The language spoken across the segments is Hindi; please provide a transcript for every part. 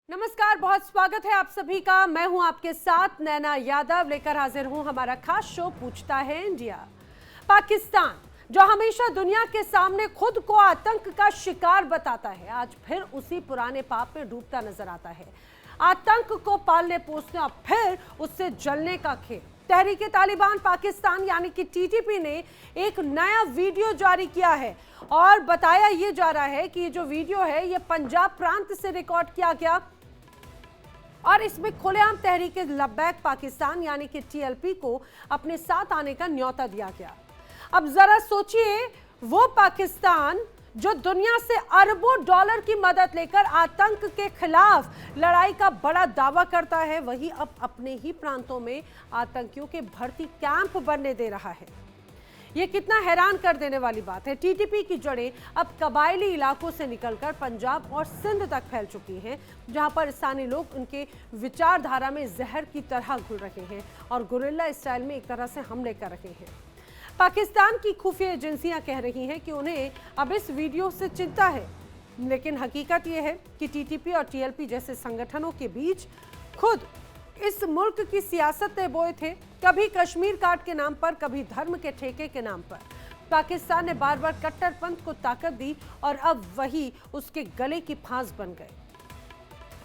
नमस्कार, बहुत स्वागत है आप सभी का। मैं हूं आपके साथ नैना यादव, लेकर हाजिर हूं हमारा खास शो पूछता है इंडिया। पाकिस्तान जो हमेशा दुनिया के सामने खुद को आतंक का शिकार बताता है, आज फिर उसी पुराने पाप में डूबता नजर आता है। आतंक को पालने पोसने और फिर उससे जलने का खेल। तहरीक तालिबान पाकिस्तान यानी कि टीटीपी ने एक नया वीडियो जारी किया है और बताया ये जा रहा है कि ये जो वीडियो है ये पंजाब प्रांत से रिकॉर्ड किया गया और इसमें खुलेआम तहरीक लब्बैक पाकिस्तान यानी कि टीएलपी को अपने साथ आने का न्योता दिया गया। अब जरा सोचिए, वो पाकिस्तान जो दुनिया से अरबों डॉलर की मदद लेकर आतंक के खिलाफ लड़ाई का बड़ा दावा करता है, वही अब अपने ही प्रांतों में आतंकियों के भर्ती कैंप बनने दे रहा है। ये कितना हैरान कर देने वाली बात है। टीटीपी की जड़ें अब कबायली इलाकों से निकलकर पंजाब और सिंध तक फैल चुकी हैं, जहां पर स्थानीय लोग उनके विचारधारा में जहर की तरह घुल रहे हैं और गुरिल्ला स्टाइल में एक तरह से हमले कर रहे हैं। पाकिस्तान की खुफिया एजेंसियां कह रही हैं कि उन्हें अब इस वीडियो से चिंता है, लेकिन हकीकत यह है कि टीटीपी और टीएलपी जैसे संगठनों के बीच खुद इस मुल्क की सियासत ने बोए थे, कभी कश्मीर काट के नाम पर, कभी धर्म के ठेके के नाम पर। पाकिस्तान ने बार बार कट्टरपंथ को ताकत दी और अब वही उसके गले की फांस बन गए।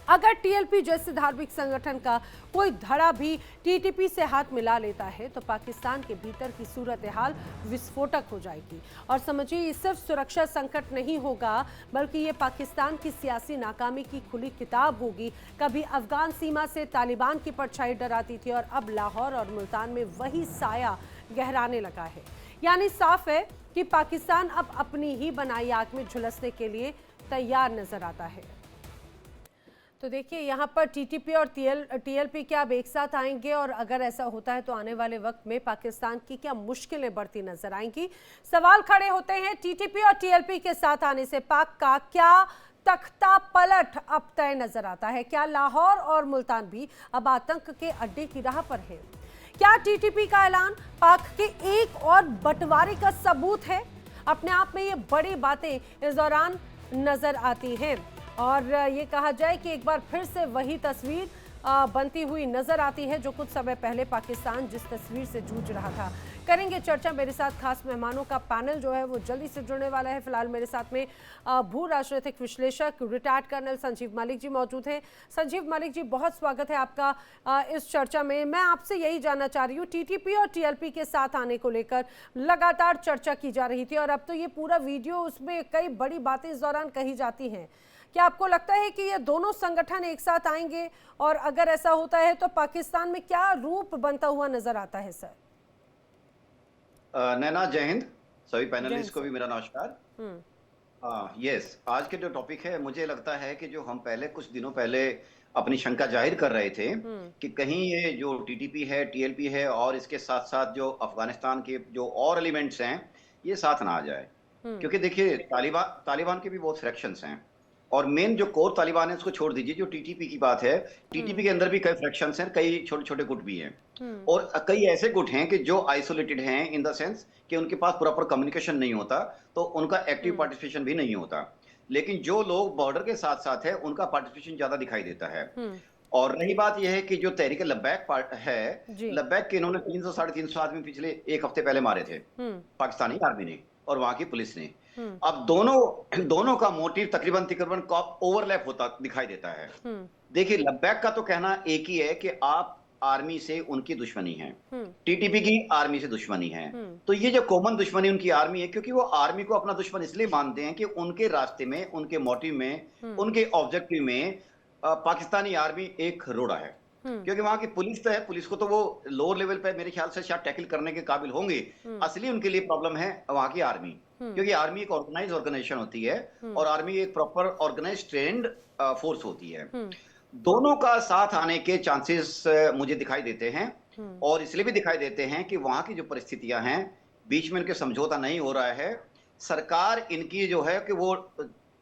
अगर टीएलपी जैसे धार्मिक संगठन का कोई धड़ा भी टीटीपी से हाथ मिला लेता है तो पाकिस्तान के भीतर की सूरत हाल विस्फोटक हो जाएगी। और समझिए, ये सिर्फ सुरक्षा संकट नहीं होगा, बल्कि ये पाकिस्तान की सियासी नाकामी की खुली किताब होगी। कभी अफगान सीमा से तालिबान की परछाई डराती थी और अब लाहौर और मुल्तान में वही साया गहराने लगा है। यानी साफ है कि पाकिस्तान अब अपनी ही बनाई आग में झुलसने के लिए तैयार नजर आता है। तो देखिए, यहाँ पर टीटीपी और टीएलपी क्या अब एक साथ आएंगे, और अगर ऐसा होता है तो आने वाले वक्त में पाकिस्तान की क्या मुश्किलें बढ़ती नजर आएंगी। सवाल खड़े होते हैं, टीटीपी और टीएलपी के साथ आने से पाक का क्या तख्ता पलट अब तय नजर आता है? क्या लाहौर और मुल्तान भी अब आतंक के अड्डे की राह पर है? क्या टीटीपी का ऐलान पाक के एक और बंटवारे का सबूत है? अपने आप में ये बड़ी बातें इस दौरान नजर आती हैं और ये कहा जाए कि एक बार फिर से वही तस्वीर बनती हुई नजर आती है जो कुछ समय पहले पाकिस्तान जिस तस्वीर से जूझ रहा था। करेंगे चर्चा, मेरे साथ खास मेहमानों का पैनल जो है वो जल्दी से जुड़ने वाला है। फिलहाल मेरे साथ में भू राजनीतिक विश्लेषक रिटायर्ड कर्नल संजीव मलिक जी मौजूद हैं। संजीव मलिक जी, बहुत स्वागत है आपका इस चर्चा में। मैं आपसे यही जानना चाह रही हूँ, टीटीपी और टीएलपी के साथ आने को लेकर लगातार चर्चा की जा रही थी और अब तो ये पूरा वीडियो, उसमें कई बड़ी बातें इस दौरान कही जाती हैं। क्या आपको लगता है कि ये दोनों संगठन एक साथ आएंगे, और अगर ऐसा होता है तो पाकिस्तान में क्या रूप बनता हुआ नजर आता है? सर नैना, जय हिंद। सभी पैनलिस्ट को भी मेरा नमस्कार। यस, आज के जो टॉपिक है, मुझे लगता है कि जो हम पहले कुछ दिनों पहले अपनी शंका जाहिर कर रहे थे कि कहीं ये जो टीटीपी है, टीएलपी है और इसके साथ साथ जो अफगानिस्तान के जो और एलिमेंट्स हैं, ये साथ ना आ जाए। क्योंकि देखिए, तालिबान के भी बहुत फ्रैक्शंस हैं और मेन जो कोर तालिबान है उसको छोड़ दीजिए। जो टीटीपी की बात है, टीटीपी के अंदर भी कई फ्रैक्शंस हैं, कई छोटे छोटे गुट भी हैं और कई ऐसे गुट हैं कि जो आइसोलेटेड हैं इन द सेंस कि उनके पास प्रॉपर कम्युनिकेशन नहीं होता, तो उनका एक्टिव पार्टिसिपेशन भी नहीं होता। लेकिन जो लोग बॉर्डर के साथ साथ है, उनका पार्टिसिपेशन ज्यादा दिखाई देता है। और रही बात यह है कि जो तहरीक लब्बैक पार्ट है, लब्बैक के इन्होंने 300 साढ़े 300 आदमी पिछले एक हफ्ते पहले मारे थे, पाकिस्तानी आर्मी ने और वहां की पुलिस ने। अब दोनों का मोटिव तकरीबन ओवरलैप होता दिखाई देता है। देखिए, लब्बैक का तो कहना एक ही है कि आप आर्मी से उनकी दुश्मनी है, टीटीपी की आर्मी से दुश्मनी है। तो ये जो कॉमन दुश्मनी उनकी आर्मी है, क्योंकि वो आर्मी को अपना दुश्मन इसलिए मानते हैं कि उनके रास्ते में, उनके मोटिव में, उनके ऑब्जेक्टिव में पाकिस्तानी आर्मी एक रोड़ा है। क्योंकि वहां की पुलिस तो है, पुलिस को तो वो लोअर लेवल पे मेरे ख्याल से शायद टैकल करने के काबिल होंगे। असली उनके लिए प्रॉब्लम है वहां की आर्मी, क्योंकि आर्मी एक ऑर्गेनाइज ऑर्गेनाइजेशन होती है और आर्मी एक प्रॉपर ऑर्गेनाइज ट्रेंड फोर्स होती है। दोनों का साथ आने के चांसेस मुझे दिखाई देते हैं और इसलिए भी दिखाई देते हैं कि वहां की जो परिस्थितियां हैं, बीच में इनके समझौता नहीं हो रहा है। सरकार इनकी जो है कि वो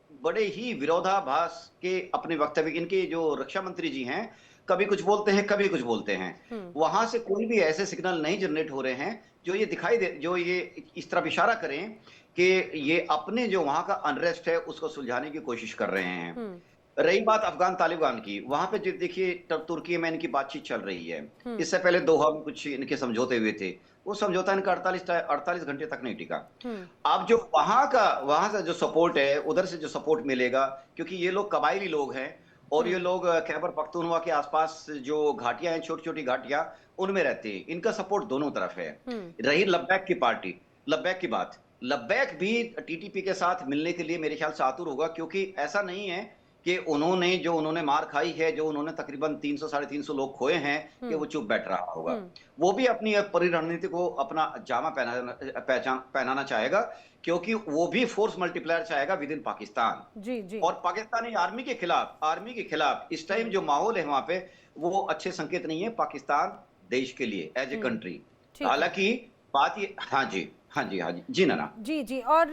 बड़े ही विरोधाभास के अपने वक्तव्य, इनके जो रक्षा मंत्री जी हैं, कभी कुछ बोलते हैं, कभी कुछ बोलते हैं। वहां से कोई भी ऐसे सिग्नल नहीं जनरेट हो रहे हैं जो ये दिखाई दे, जो ये इस तरफ इशारा करें कि ये अपने जो वहां का अनरेस्ट है उसको सुलझाने की कोशिश कर रहे हैं। रही बात अफगान तालिबान की, वहां पे जो देखिए तुर्की में इनकी बातचीत चल रही है। इससे पहले दोहा में कुछ इनके समझौते हुए थे। वो समझौता इनका 48 घंटे तक नहीं टिका। अब जो वहां से जो सपोर्ट है, उधर से जो सपोर्ट मिलेगा, क्योंकि ये लोग कबायली लोग हैं और ये लोग खैबर पख्तूनख्वा के आसपास जो घाटियां हैं, छोटी छोटी घाटियां, उनमें रहते हैं। इनका सपोर्ट दोनों तरफ है। रही लब्बैक की पार्टी, लब्बैक की बात, लब्बैक भी टीटीपी के साथ मिलने के लिए मेरे ख्याल से आतुर होगा, क्योंकि ऐसा नहीं है कि उन्होंने मार खाई है, जो उन्होंने तकरीबन 300 साढ़े 300 लोग खोए हैं, कि वो चुप बैठ रहा होगा। वो भी अपनी परी रणनीति को अपना जामा पहनाना चाहेगा, क्योंकि वो भी फोर्स मल्टीप्लायर चाहेगा विद इन पाकिस्तान। जी जी। और पाकिस्तानी आर्मी के खिलाफ इस टाइम जो माहौल है वहां पे, वो अच्छे संकेत नहीं है पाकिस्तान देश के लिए एज ए कंट्री। हालांकि बात ये, हाँ जी, हाँ जी, हाँ जी, जी नाना, जी जी। और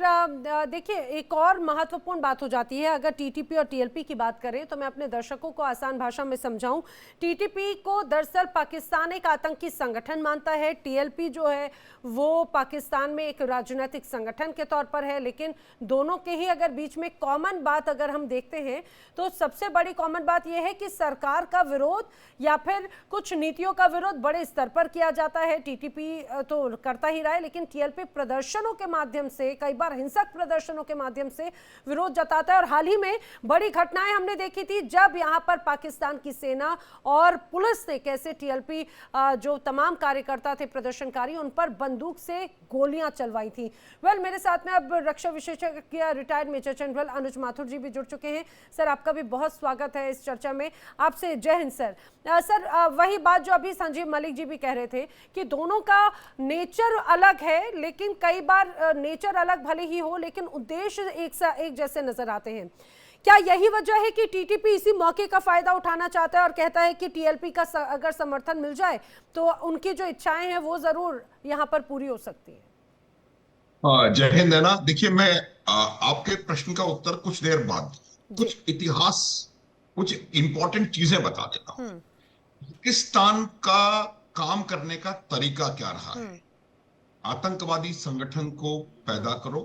देखिए, एक और महत्वपूर्ण बात हो जाती है, अगर टीटीपी और टीएलपी की बात करें तो मैं अपने दर्शकों को आसान भाषा में समझाऊं। टीटीपी को दरअसल पाकिस्तान एक आतंकी संगठन मानता है, टीएलपी जो है वो पाकिस्तान में एक राजनीतिक संगठन के तौर पर है। लेकिन दोनों के ही अगर बीच में कॉमन बात अगर हम देखते हैं तो सबसे बड़ी कॉमन बात यह है कि सरकार का विरोध या फिर कुछ नीतियों का विरोध बड़े स्तर पर किया जाता है। टीटीपी तो करता ही रहा है, लेकिन टीएलपी प्रदर्शनों के माध्यम से, कई बार हिंसक प्रदर्शनों के माध्यम से विरोध जताता है। और हाल ही में बड़ी घटनाएं हमने देखी थी, जब यहां पर पाकिस्तान की सेना और पुलिस ने कैसे टीएलपी जो तमाम कार्यकर्ता थे, प्रदर्शनकारी, उन पर बंदूक से गोलियां चलवाई थी। मेरे साथ में अब रक्षा विशेषज्ञ रिटायर्ड मेजर जनरल अनुज माथुर जी भी जुड़ चुके हैं। सर, आपका भी बहुत स्वागत है इस चर्चा में। आपसे जय हिंद सर। सर, वही बात जो अभी संजीव मलिक जी भी कह रहे थे कि दोनों का नेचर अलग है, लेकिन कई बार नेचर अलग भले ही हो, लेकिन उद्देश्य एक जैसे नजर आते हैं। क्या यही वजह है कि टीटीपी इसी मौके का फायदा उठाना चाहता है और कहता है कि टीएलपी का अगर समर्थन मिल जाए तो उनकी जो इच्छाएं हैं वो जरूर यहां पर पूरी हो सकती है? जय हिंद है ना। देखिए, मैं आपके प्रश्न का उत्तर कुछ देर बाद कुछ इतिहास, कुछ इंपॉर्टेंट चीजें बता देता हूं। पाकिस्तान का काम करने का तरीका क्या रहा है? आतंकवादी संगठन को पैदा करो,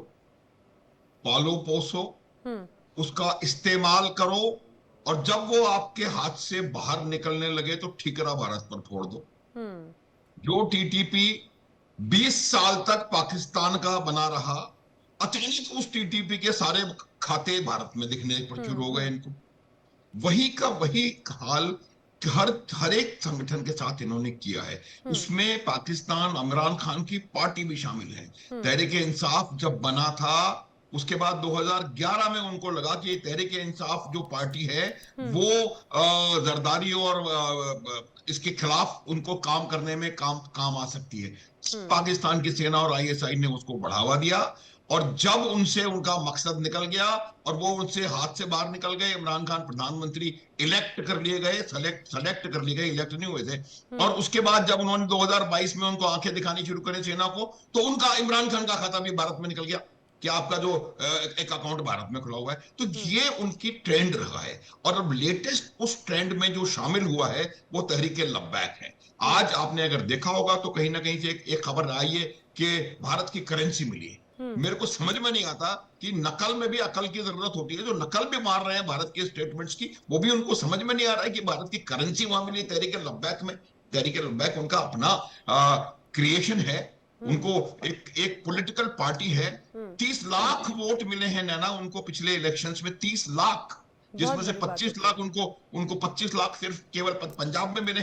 पालो पोसो, उसका इस्तेमाल करो, और जब वो आपके हाथ से बाहर निकलने लगे तो ठिकरा भारत पर फोड़ दो। जो टीटीपी 20 साल तक पाकिस्तान का बना रहा, अचानक उस टीटीपी के सारे खाते भारत में दिखने पर शुरू हो गए इनको। वही का वही हाल हर एक संगठन के साथ इन्होंने किया है। उसमें पाकिस्तान, इमरान खान की पार्टी भी शामिल है। तहरीक इंसाफ जब बना था, उसके बाद 2011 में उनको लगा कि तहरीक इंसाफ जो पार्टी है वो जरदारी और इसके खिलाफ उनको काम करने में काम आ सकती है। पाकिस्तान की सेना और आईएसआई ने उसको बढ़ावा दिया, और जब उनसे उनका मकसद निकल गया और वो उनसे हाथ से बाहर निकल गए, इमरान खान प्रधानमंत्री इलेक्ट कर लिए गए, सेलेक्ट कर लिए गए, इलेक्ट नहीं हुए थे। और उसके बाद जब उन्होंने 2022 में उनको आंखें दिखानी शुरू करी सेना को, तो उनका, इमरान खान का खाता भी भारत में निकल गया कि आपका जो एक अकाउंट भारत में खुला हुआ है। तो ये उनकी ट्रेंड रहा है। और अब लेटेस्ट उस ट्रेंड में जो शामिल हुआ है वो तहरीके लब्बैक है। आज आपने अगर देखा होगा तो कहीं ना कहीं से एक खबर आई है कि भारत की करेंसी मिली है। मेरे को समझ में नहीं आता कि नकल में भी अकल की जरूरत होती है। जो नकल भी मार रहे हैं भारत के स्टेटमेंट्स की, वो भी उनको समझ में नहीं आ रहा है कि भारत की करेंसी वहां मिली तहरीके लब्बैक में। तहरीके लब्बैक उनका अपना क्रिएशन है। उनको एक पॉलिटिकल पार्टी है। 30 लाख वोट मिले हैं नैना उनको पिछले इलेक्शंस में, 30 लाख, जिसमें से 25 लाख उनको 25 लाख सिर्फ केवल पंजाब में मिले।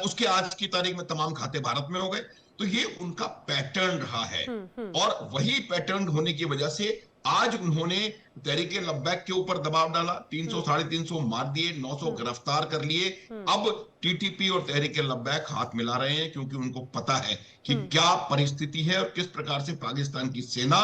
उसके आज की तारीख में तमाम खाते भारत में हो गए। तो ये उनका पैटर्न रहा है, और वही पैटर्न होने की वजह से आज उन्होंने तहरीके लब्बैक के ऊपर दबाव डाला। 300 साढ़े 300 मार दिए, 900 गिरफ्तार कर लिए। अब टीटीपी और तहरीके लब्बैक हाथ मिला रहे हैं, क्योंकि उनको पता है कि क्या परिस्थिति है और किस प्रकार से पाकिस्तान की सेना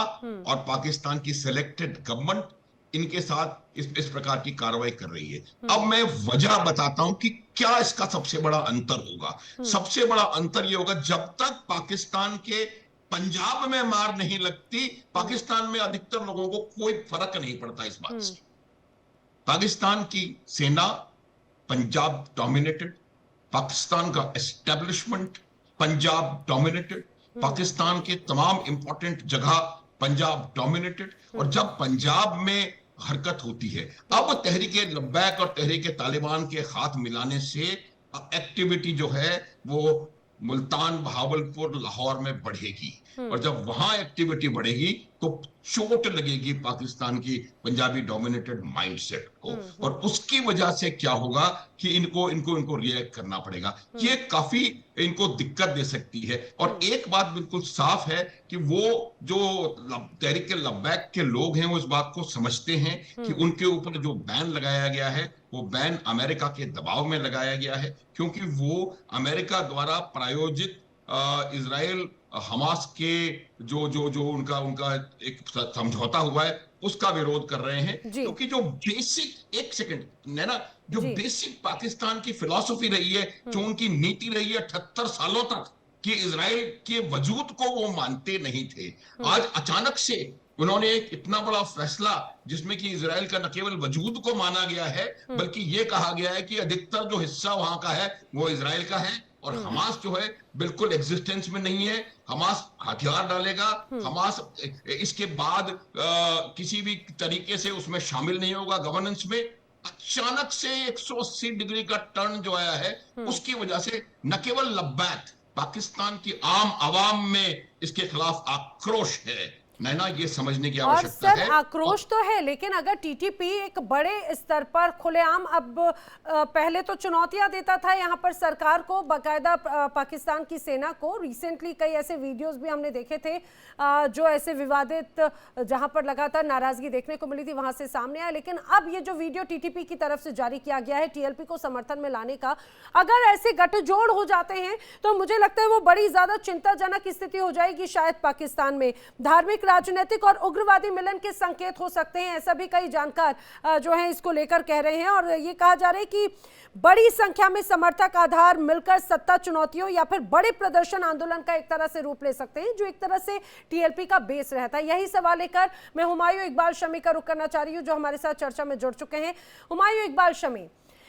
और पाकिस्तान की सिलेक्टेड गवर्नमेंट इनके साथ इस प्रकार की कार्रवाई कर रही है। अब मैं वजह बताता हूं कि क्या इसका सबसे बड़ा अंतर होगा। सबसे बड़ा अंतर यह होगा, जब तक पाकिस्तान के पंजाब में मार नहीं लगती, पाकिस्तान में अधिकतर लोगों को कोई फर्क नहीं पड़ता इस बात से। पाकिस्तान की सेना पंजाब डोमिनेटेड, पाकिस्तान का एस्टेब्लिशमेंट पंजाब डोमिनेटेड, पाकिस्तान के तमाम इंपॉर्टेंट जगह पंजाब डोमिनेटेड। और जब पंजाब में हरकत होती है। अब तहरीक लब्बैक और तहरीक तालिबान के हाथ मिलाने से एक्टिविटी जो है वो मुल्तान, बहावलपुर, लाहौर में बढ़ेगी, और जब वहां एक्टिविटी बढ़ेगी तो चोट लगेगी पाकिस्तान की पंजाबी डोमिनेटेड माइंडसेट को, और उसकी वजह से क्या होगा कि इनको इनको इनको रिएक्ट करना पड़ेगा। ये काफी इनको दिक्कत दे सकती है। और एक बात बिल्कुल साफ है कि वो जो तहरीक लब्बैक के लोग हैं वो इस बात को समझते हैं कि उनके ऊपर जो बैन लगाया गया है वो बैन अमेरिका के दबाव में लगाया गया है, क्योंकि वो अमेरिका द्वारा प्रायोजित इजराइल हमास के जो जो जो उनका उनका एक समझौता हुआ है उसका विरोध कर रहे हैं। क्योंकि जो बेसिक, एक सेकंड नैना, जो बेसिक पाकिस्तान की फिलॉसफी रही है, जो उनकी नीति रही है 78 सालों तक, कि इजराइल के वजूद को वो मानते नहीं थे। आज अचानक से उन्होंने एक इतना बड़ा फैसला, जिसमें कि इजराइल का न केवल वजूद को माना गया है बल्कि ये कहा गया है कि अधिकतर जो हिस्सा वहां का है वो इजराइल का है, और हमास जो है बिल्कुल एग्जिस्टेंस में नहीं है। हमास हथियार डालेगा, हमास इसके बाद किसी भी तरीके से उसमें शामिल नहीं होगा गवर्नेंस में। अचानक से 180 डिग्री का टर्न जो आया है उसकी वजह से न केवल लब्बैक, पाकिस्तान की आम आवाम में इसके खिलाफ आक्रोश है। नैना, ये समझने की आवश्यकता है। आक्रोश तो है, लेकिन अगर टीटीपी एक बड़े स्तर पर खुलेआम, अब पहले तो चुनौतियां देता था यहाँ पर सरकार को, बाकायदा पाकिस्तान की सेना को। रिसेंटली कई ऐसे वीडियोस भी हमने देखे थे जो ऐसे विवादित, जहां पर लगातार नाराजगी देखने को मिली थी, वहां से सामने आया। लेकिन अब ये जो वीडियो टीटीपी की तरफ से जारी किया गया है टीएलपी को समर्थन में लाने का, अगर ऐसे गठजोड़ हो जाते हैं तो मुझे लगता है वो बड़ी ज्यादा चिंताजनक स्थिति हो जाएगी शायद पाकिस्तान में। धार्मिक, राजनीतिक और उग्रवादी मिलन के संकेत हो सकते हैं, ऐसा भी कई जानकार जो हैं इसको लेकर कह रहे हैं। और ये कहा जा रहा है कि बड़ी संख्या में समर्थक आधार मिलकर सत्ता चुनौतियों या फिर बड़े प्रदर्शन आंदोलन का एक तरह से रूप ले सकते हैं, जो एक तरह से टीएलपी का बेस रहता है। यही सवाल लेकर मैं हुमायूं इकबाल शमी का रुख करना चाह रही हूं, जो हमारे साथ चर्चा में जुड़ चुके हैं। हुमायूं इकबाल शमी,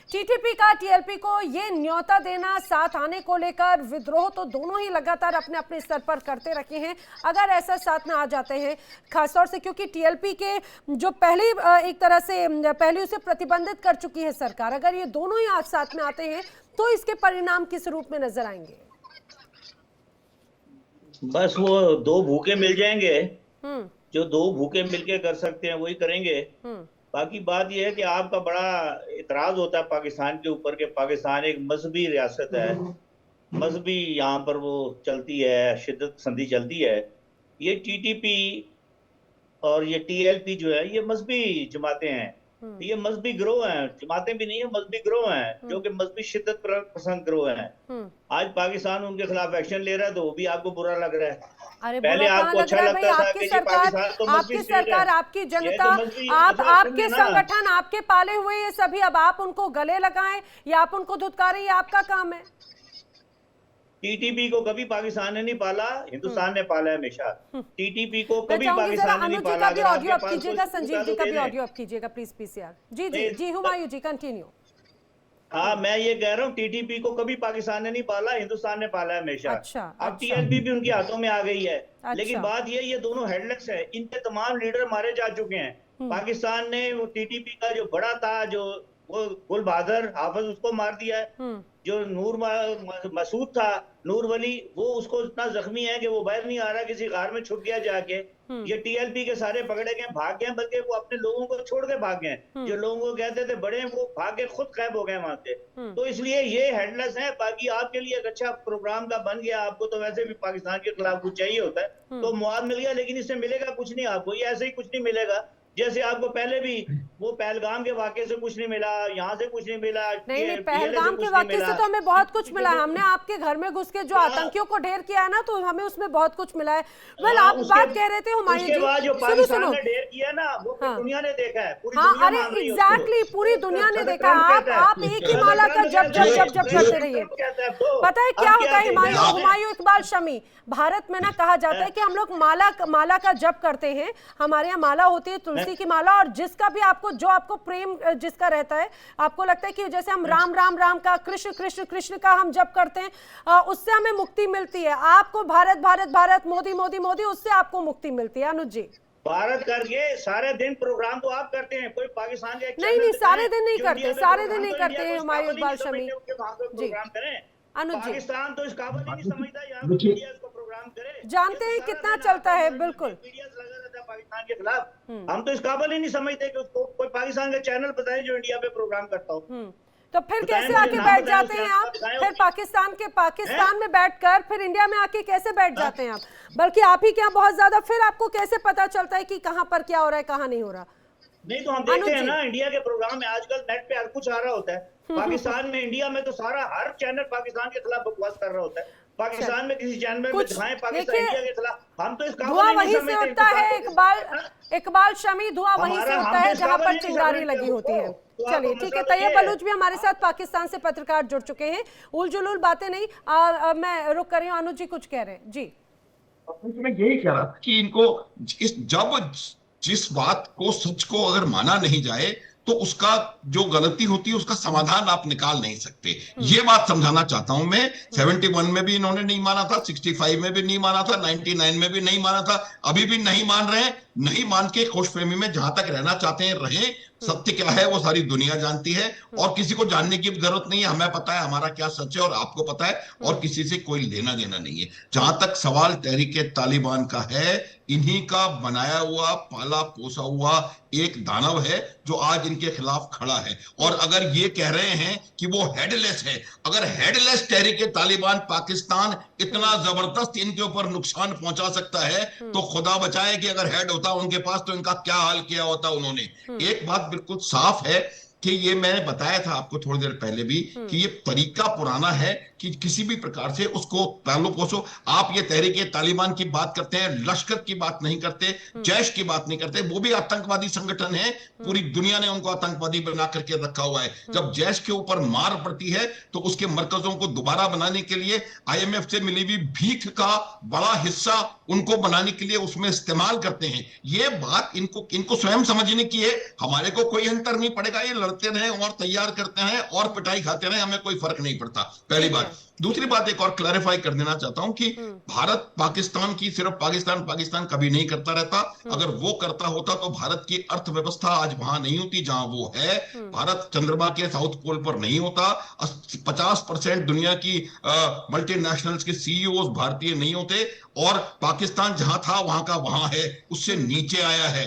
टीटीपी का टीएलपी को ये न्योता देना, साथ आने को लेकर विद्रोह तो दोनों ही लगातार अपने अपने स्तर पर करते रखे हैं, अगर ऐसा साथ में आ जाते हैं, खासतौर से क्योंकि टीएलपी के जो पहले एक तरह से पहले उसे प्रतिबंधित कर चुकी है सरकार, अगर ये दोनों ही आज साथ में आते हैं तो इसके परिणाम किस रूप में नजर आएंगे? बस वो दो भूखे मिल जाएंगे, जो दो भूखे मिलके कर सकते हैं वही करेंगे। बाकी बात यह है कि आपका बड़ा इतराज होता है पाकिस्तान के ऊपर कि पाकिस्तान एक मजहबी रियासत है, मजहबी यहाँ पर वो चलती है, शिद्दत पसंदी चलती है। ये टीटीपी और ये टीएलपी जो है ये मजहबी जमातें हैं, ये मजहबी गिरोह हैं, जमातें भी नहीं है, मजहबी गिरोह हैं जो कि मजहबी शिद्दत पसंद गिरोह हैं। आज पाकिस्तान उनके खिलाफ एक्शन ले रहा है तो वो भी आपको बुरा लग रहा है। अरे पहले आपको अच्छा लगता था कि आपकी सरकार, आपकी जनता, आप आपके संगठन, आपके पाले हुए ये सभी, अब आप उनको गले लगाएं या आप उनको धुतकारें, ये आपका काम है। टीटीपी को कभी पाकिस्तान ने नहीं पाला, हिंदुस्तान ने पाला है हमेशा। टीटीपी को कभी पाकिस्तान ने नहीं पाला। ऑडियो अप कीजिएगा, संजीव जी का भी ऑडियो अप कीजिएगा प्लीज पीसीआर। जी जी जी, हुमायूं जी कंटिन्यू। हाँ, मैं ये कह रहा हूँ टीटीपी को कभी पाकिस्तान ने नहीं पाला, हिंदुस्तान ने पाला है हमेशा। अब टीएलपी भी उनके हाथों में आ गई है। लेकिन बात ये दोनों हेडलेस है, इनके तमाम लीडर मारे जा चुके हैं। पाकिस्तान ने वो टीटीपी का जो बड़ा था, जो वो गुल बहादुर हाफिज, उसको मार दिया है। जो नूर मसूद था, नूर वली, वो उसको इतना जख्मी है कि वो बाहर नहीं आ रहा, किसी गार में छुप गया जाके। ये टीएलपी के सारे पकड़े गए, भाग गए, बल्कि वो अपने लोगों को छोड़ के भाग गए। जो लोगों को कहते थे बड़े, वो भाग के खुद गायब हो गए वहां से। तो इसलिए ये हेडलेस है। बाकी आपके लिए एक अच्छा प्रोग्राम का बन गया, आपको तो वैसे भी पाकिस्तान के खिलाफ कुछ चाहिए होता है तो मुआवजा मिल गया, लेकिन इससे मिलेगा कुछ नहीं आपको, ये ऐसे ही कुछ नहीं मिलेगा। जैसे आपको पहले भी वो पहलगाम के वाकये से कुछ नहीं मिला, यहाँ से कुछ नहीं मिला। नहीं, पहलगाम के वाकये से तो हमें बहुत कुछ मिला। हमने आपके घर में घुस के जो आतंकियों को ढेर किया है ना, तो हमें उसमें बहुत कुछ मिला है। वेल, आप बात कह रहे थे हुमायूं जी, सुनो, ढेर किया ना, वो दुनिया ने देखा है, पूरी दुनिया। अरे एग्जैक्टली, पूरी दुनिया ने देखा। आप एक ही माला का जब जब जब जब करते रहिए। पता है क्या होता है हुमायूं इकबाल शमी, भारत में ना कहा जाता है कि हम लोग माला का जप करते हैं, हमारे यहाँ माला होती है तुलसी की माला, और जिसका भी आपको, जो आपको प्रेम जिसका रहता है, आपको लगता है कि जैसे हम राम राम राम का, कृष्ण कृष्ण कृष्ण का हम जप करते हैं, उससे हमें मुक्ति मिलती है। आपको भारत भारत भारत, मोदी मोदी मोदी, उससे आपको मुक्ति मिलती है। अनुज जी, भारत करके सारे दिन प्रोग्राम तो आप करते हैं, कोई पाकिस्तान का नहीं, सारे दिन नहीं करते, सारे दिन नहीं करते हैं हुमायूं इकबाल शमी जी। प्रोग्राम करें, अनुज जी, पाकिस्तान तो इस काबिल ही नहीं समझता यहाँ पे मीडिया इसको प्रोग्राम करे। जानते हैं कितना चलता है, बिल्कुल मीडिया लगा रहता है पाकिस्तान के खिलाफ। हम तो इस काबिल ही नहीं समझते कि उसको कोई पाकिस्तान का चैनल बताए जो इंडिया पे प्रोग्राम करता हो। तो फिर कैसे आके बैठ जाते हैं आप? फिर पाकिस्तान में बैठकर फिर इंडिया में आके कैसे बैठ जाते हैं आप? बल्कि आप ही क्या, बहुत ज्यादा फिर आपको कैसे पता चलता है कि कहां पर क्या हो रहा है, कहां नहीं हो रहा? नहीं तो हम देखते हैं ना इंडिया के प्रोग्राम में आजकल नेट पे हर कुछ आ रहा होता है। पाकिस्तान में, इंडिया में तो सारा हर चैनल पाकिस्तान के खिलाफ बकवास कर रहा होता है। पाकिस्तान में किसी चैनल में दिखाएं पाकिस्तान इंडिया के खिलाफ, हम तो इसका धुआं वहीं से उठता है। इकबाल शमी, धुआं वहीं से उठता है जहां पर चिंगारी लगी होती है। चलिए ठीक है, तैयब बलूच भी हमारे साथ पाकिस्तान से पत्रकार जुड़ चुके हैं। उल जुलूल बातें नहीं, मैं रुक कर रही हूँ। अनुज जी कुछ कह रहे हैं जी। मैं यही कह रहा था कि इनको जब जिस बात को, सच को अगर माना नहीं जाए तो उसका जो गलती होती है उसका समाधान आप निकाल नहीं सकते। ये बात समझाना चाहता हूं मैं। 71 में भी इन्होंने नहीं माना था, 65 में भी नहीं माना था, 99 में भी नहीं माना था, अभी भी नहीं मान रहे हैं। नहीं मान के खुशफहमी में जहां तक रहना चाहते हैं रहें। सत्य क्या है वो सारी दुनिया जानती है और किसी को जानने की जरूरत नहीं है। हमें पता है हमारा क्या सच है और आपको पता है, और किसी से कोई लेना देना नहीं है। जहां तक सवाल तहरीक तालिबान का है, इन्हीं का बनाया हुआ, पाला पोसा हुआ एक दानव है जो आज इनके खिलाफ खड़ा है। और अगर ये कह रहे हैं कि वो हेडलेस है, अगर हेडलेस तहरीक तालिबान पाकिस्तान इतना जबरदस्त इनके ऊपर नुकसान पहुंचा सकता है तो खुदा बचाए कि अगर हेड होता उनके पास तो इनका क्या हाल किया होता उन्होंने। एक बात बिल्कुल साफ है कि ये मैंने बताया था आपको थोड़ी देर पहले भी कि ये तरीका पुराना है कि किसी भी प्रकार से उसको पालो पोसो। आप ये तहरीक तालिबान की बात करते हैं, लश्कर की बात नहीं करते, जैश की बात नहीं करते। वो भी आतंकवादी संगठन है, पूरी दुनिया ने उनको आतंकवादी बना करके रखा हुआ है। जब जैश के ऊपर मार पड़ती है तो उसके मरकजों को दोबारा बनाने के लिए IMF से मिली हुई भीख का बड़ा हिस्सा उनको बनाने के लिए उसमें इस्तेमाल करते हैं। ये बात इनको स्वयं समझने की है। हमारे को कोई अंतर नहीं पड़ेगा, ये लड़ते रहे और तैयार करते हैं और पिटाई खाते रहे, हमें कोई फर्क नहीं पड़ता। पहली बात। दूसरी बात एक और क्लैरिफाई कर देना चाहता हूं कि भारत पाकिस्तान की सिर्फ पाकिस्तान कभी नहीं करता रहता। अगर वो करता होता तो भारत की अर्थव्यवस्था आज वहां नहीं होती जहां वो है। भारत चंद्रमा के साउथ पोल पर नहीं होता। 50% दुनिया की मल्टीनेशनल्स के CEO भारतीय नहीं होते। और पाकिस्तान जहां था वहां का वहां है, उससे नीचे आया है।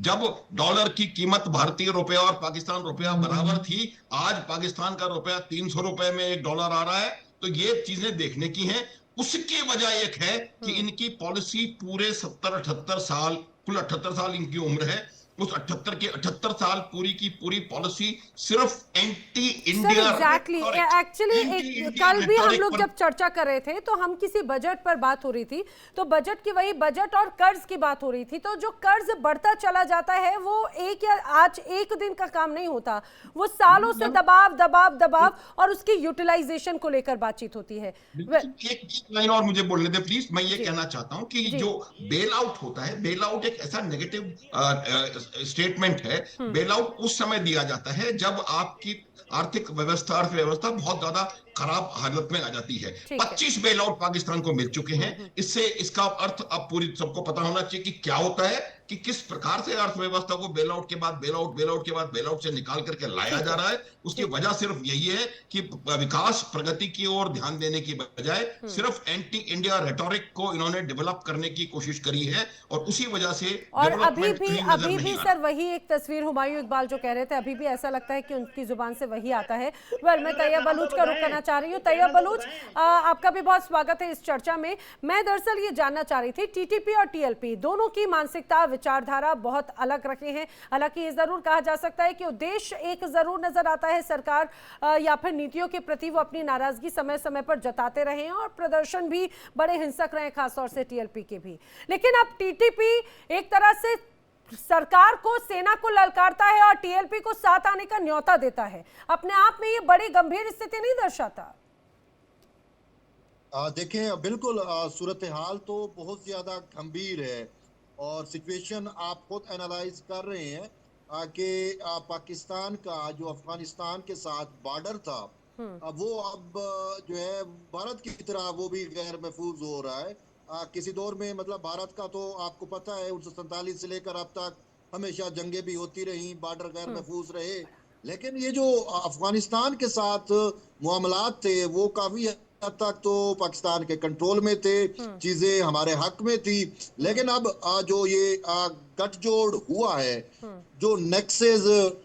जब डॉलर की कीमत भारतीय रुपया और पाकिस्तान रुपया बराबर थी, आज पाकिस्तान का रुपया 300 रुपए में $1 आ रहा है। तो ये चीजें देखने की हैं। उसकी वजह एक है कि इनकी पॉलिसी पूरे 70-78 साल, कुल 78 साल इनकी उम्र है, उस 78 के 78 साल पूरी की पूरी पॉलिसी सिर्फ एंटी इंडिया। एग्जैक्टली, एक्चुअली कल भी हम लोग जब चर्चा कर रहे थे तो हम किसी बजट पर बात हो रही थी, तो बजट की वही बजट और कर्ज की बात हो रही थी। तो जो कर्ज बढ़ता चला जाता है वो एक या आज एक दिन का काम नहीं होता, वो सालों से दबाव और उसकी यूटिलाइजेशन को लेकर बातचीत होती है। एक लाइन और मुझे बोलने दे प्लीज। मैं ये कहना चाहता हूं कि जो बेल आउट होता है, बेल आउट एक ऐसा नेगेटिव स्टेटमेंट है। बेल आउट उस समय दिया जाता है जब आपकी अर्थव्यवस्था बहुत ज्यादा खराब हालत में आ जाती है। 25 बेल आउट पाकिस्तान को मिल चुके हैं। इससे इसका अर्थ अब पूरी सबको पता होना चाहिए कि क्या होता है, कि किस प्रकार से अर्थव्यवस्था को बेल आउट के बाद बेल आउट के बाद बेल आउट से निकाल करके लाया जा रहा है। उसकी वजह सिर्फ यही है कि विकास प्रगति की ओर ध्यान देने की बजाय सिर्फ एंटी इंडिया रेटोरिक को इन्होंने डेवलप करने की कोशिश करी है और उसी वजह से और अभी भी सर वही एक तस्वीर हुमायूं इकबाल जो कह रहे थे, अभी भी ऐसा लगता है कि उनकी जुबान से वही आता है। मैं तैयब बलूच का रुख करना चाह रही हूँ। तैयब बलूच, आपका भी बहुत स्वागत है इस चर्चा में। मैं दरअसल ये जानना चाह रही थी, TTP और TLP दोनों की मानसिकता, विचारधारा बहुत अलग रखे हैं। हालांकि ये जरूर कहा जा सकता है कि उद्देश्य एक जरूर नजर आता है सरकार या फिर नीतियों के प्रति वो अपनी नाराजगी समय समय पर जताते रहे हैं और प्रदर्शन भी बड़े हिंसक रहे, खासतौर से TLP के भी। लेकिन अब TTP एक तरह से सरकार को, सेना को ललकारता है और TLP को साथ आने का न्योता देता है। अपने आप में ये बड़ी गंभीर स्थिति नहीं दर्शाता? देखें, बिल्कुल सूरत हाल तो बहुत ज्यादा गंभीर है और सिचुएशन आप खुद एनालाइज कर रहे हैं कि पाकिस्तान का जो अफगानिस्तान के साथ बॉर्डर था वो अब जो है भारत की तरह वो भी गैर महफूज हो रहा है। किसी दौर में मतलब भारत का तो आपको पता है 1947 से लेकर अब तक हमेशा जंगें भी होती रही, बॉर्डर गैर महफूज रहे, लेकिन ये जो अफगानिस्तान के साथ मामलात थे वो काफी हद तक तो पाकिस्तान के कंट्रोल में थे, चीजें हमारे हक में थी। लेकिन अब जो ये गठजोड़ हुआ है, जो नेक्सेस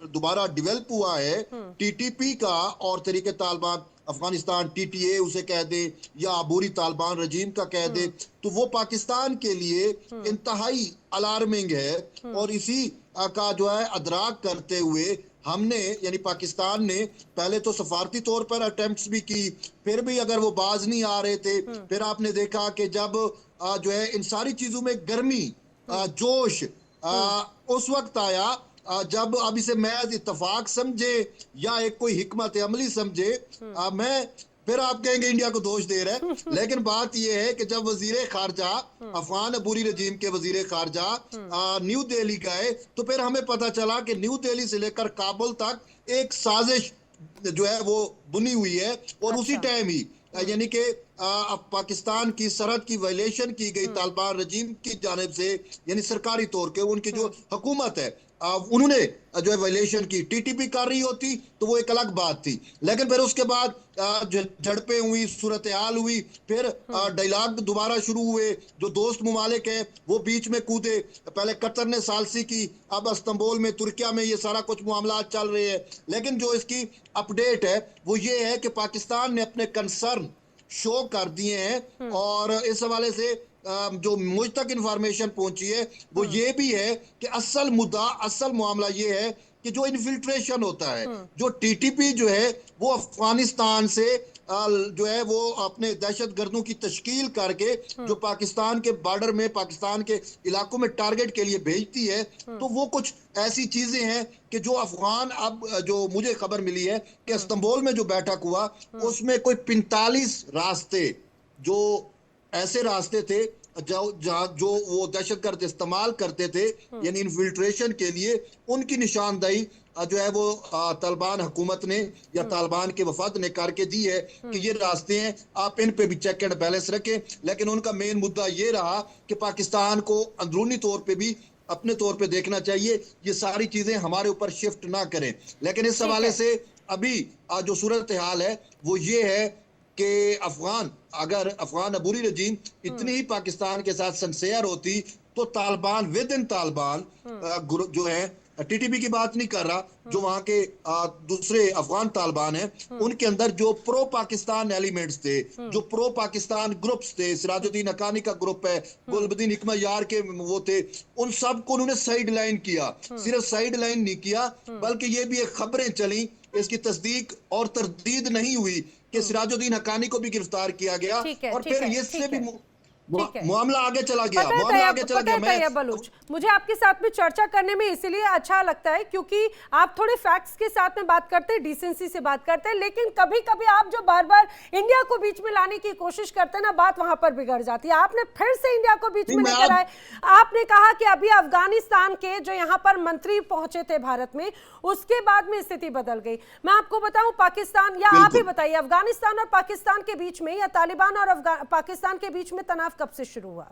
दोबारा डेवलप हुआ है टीटीपी का और तरीके तालिबान अफगानिस्तान टीटीए उसे कह दे या अबूरी तालिबान रजीम का कह दे, तो वो पाकिस्तान के लिए इंतहाई अलार्मिंग है। और इसी का जो है अदराक करते हुए हमने यानी पाकिस्तान ने पहले तो सफारती तौर पर अटेम्प्ट्स भी की, फिर भी अगर वो बाज नहीं आ रहे थे, फिर आपने देखा कि जब जो है इन सारी चीजों में गर्मी जोश उस वक्त आया जब अब इसे महज इत्तफाक समझे या एक कोई हिकमत अमली समझे। मैं फिर आप कहेंगे इंडिया को दोष दे रहा है, लेकिन बात यह है कि जब वजीर खारजा अफगान अबूरी रजीम के वजीर खारजा न्यू दिल्ली गए तो फिर हमें पता चला कि न्यू दिल्ली से लेकर काबुल तक एक साजिश जो है वो बुनी हुई है। और उसी टाइम ही यानी कि पाकिस्तान की सरहद की वायलेशन की गई तालिबान रजीम की जानिब से, यानी सरकारी तौर के उनकी जो हुकूमत है उन्होंने जो है वायलेशन की, टीटीपी कर रही होती तो वो एक अलग बात थी। लेकिन फिर उसके बाद झड़पें हुई, सूरत हाल हुई, फिर डायलॉग दोबारा शुरू हुए, जो दोस्त मुमालिक है वो बीच में कूदे, पहले कतर ने सालसी की, अब इस्तांबुल में तुर्किया में ये सारा कुछ मामला चल रहे हैं। लेकिन जो इसकी अपडेट है वो ये है कि पाकिस्तान ने अपने कंसर्न शो कर दिए हैं और इस हवाले से जो मुझ तक इंफॉर्मेशन पहुंची है वो ये भी है कि असल मुद्दा, असल मामला ये है कि जो इन्फिल्ट्रेशन होता है, जो टीटीपी जो है वो अफगानिस्तान से जो है वो अपने दहशतगर्दों की तश्कील करके जो पाकिस्तान के बॉर्डर में, पाकिस्तान के इलाकों में टारगेट के लिए भेजती है, तो वो कुछ ऐसी चीजें हैं कि जो अफगान, अब जो मुझे खबर मिली है कि इस्तांबुल में जो बैठक हुआ उसमें कोई 45 रास्ते, जो ऐसे रास्ते थे जो वो दहशतगर्द इस्तेमाल करते थे यानी इन्फिल्ट्रेशन के लिए, उनकी निशानदेही जो है वो तालिबान हुकूमत ने या तालिबान के वफद ने करके दी है कि ये रास्ते हैं, आप इन पे भी चेक एंड बैलेंस रखें। लेकिन उनका मेन मुद्दा ये रहा कि पाकिस्तान को अंदरूनी तौर पे भी अपने तौर पे देखना चाहिए, ये सारी चीजें हमारे ऊपर शिफ्ट ना करें। लेकिन इस हवाले से अभी जो सूरत हाल है वो ये है कि अगर अफगान अबूरी रजीम इतनी ही पाकिस्तान के साथ सिंसियर होती तो तालिबान विद इन तालिबान जो है, टीटीपी की बात नहीं कर रहा, जो वहां के दूसरे अफगान तालिबान हैं उनके अंदर जो प्रो पाकिस्तान एलिमेंट्स थे, जो प्रो पाकिस्तान ग्रुप्स थे, सिराजुद्दीन हक्कानी का ग्रुप है, गुलबदीन हिकमत यार के वो थे, उन सब को उन्होंने साइड लाइन किया। सिर्फ साइड लाइन नहीं किया बल्कि ये भी एक खबरें चली, इसकी तस्दीक और तरदीद नहीं हुई कि सिराजुद्दीन हक्कानी को भी गिरफ्तार किया गया और फिर इससे भी मामला आगे चला गया। बलूच, मुझे आपके साथ में चर्चा करने में इसलिए अच्छा लगता है क्योंकि आप थोड़े फैक्ट्स के साथ में बात करते हैं, डिसेंसी से बात करते हैं, लेकिन कभी कभी आप जो बार बार इंडिया को बीच में लाने की कोशिश करते हैं ना, बात वहां पर बिगड़ जाती है। आपने फिर से इंडिया को बीच में लेकर आए। आपने कहा कि अभी अफगानिस्तान के जो यहाँ पर मंत्री पहुंचे थे भारत में, उसके बाद में स्थिति बदल गई। मैं आपको बताऊं, पाकिस्तान, या आप ही बताइए, अफगानिस्तान और पाकिस्तान के बीच में या तालिबान और पाकिस्तान के बीच में तनाव कब से शुरू हुआ?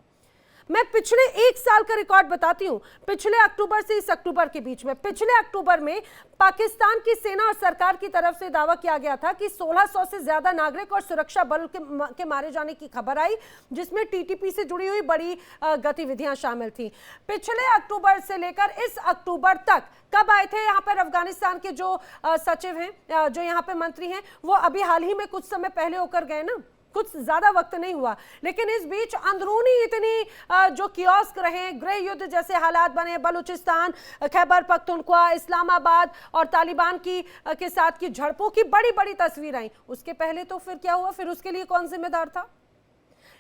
मैं पिछले 1 साल का रिकॉर्ड बताती हूं। पिछले अक्टूबर से इस अक्टूबर के बीच में, पिछले अक्टूबर में पाकिस्तान की सेना और सरकार की तरफ से दावा किया गया था कि 1600 से ज्यादा नागरिक और सुरक्षा बल के मारे जाने की खबर आई, जिसमें टीटीपी से जुड़ी हुई बड़ी गतिविधियां शामिल थी। पिछले अक्टूबर से लेकर इस अक्टूबर तक कब आए थे यहाँ पर अफगानिस्तान के जो सचिव हैं, जो यहाँ पे मंत्री हैं, वो अभी हाल ही में कुछ समय पहले होकर गए ना, कुछ ज्यादा वक्त नहीं हुआ। लेकिन इस बीच अंदरूनी इतनी जो कियोस्क रहे, गृह युद्ध जैसे हालात बने, बलूचिस्तान, खैबर पख्तूनख्वा, इस्लामाबाद और तालिबान के साथ की झड़पों की बड़ी बड़ी तस्वीर आई। उसके पहले तो फिर क्या हुआ, फिर उसके लिए कौन जिम्मेदार था?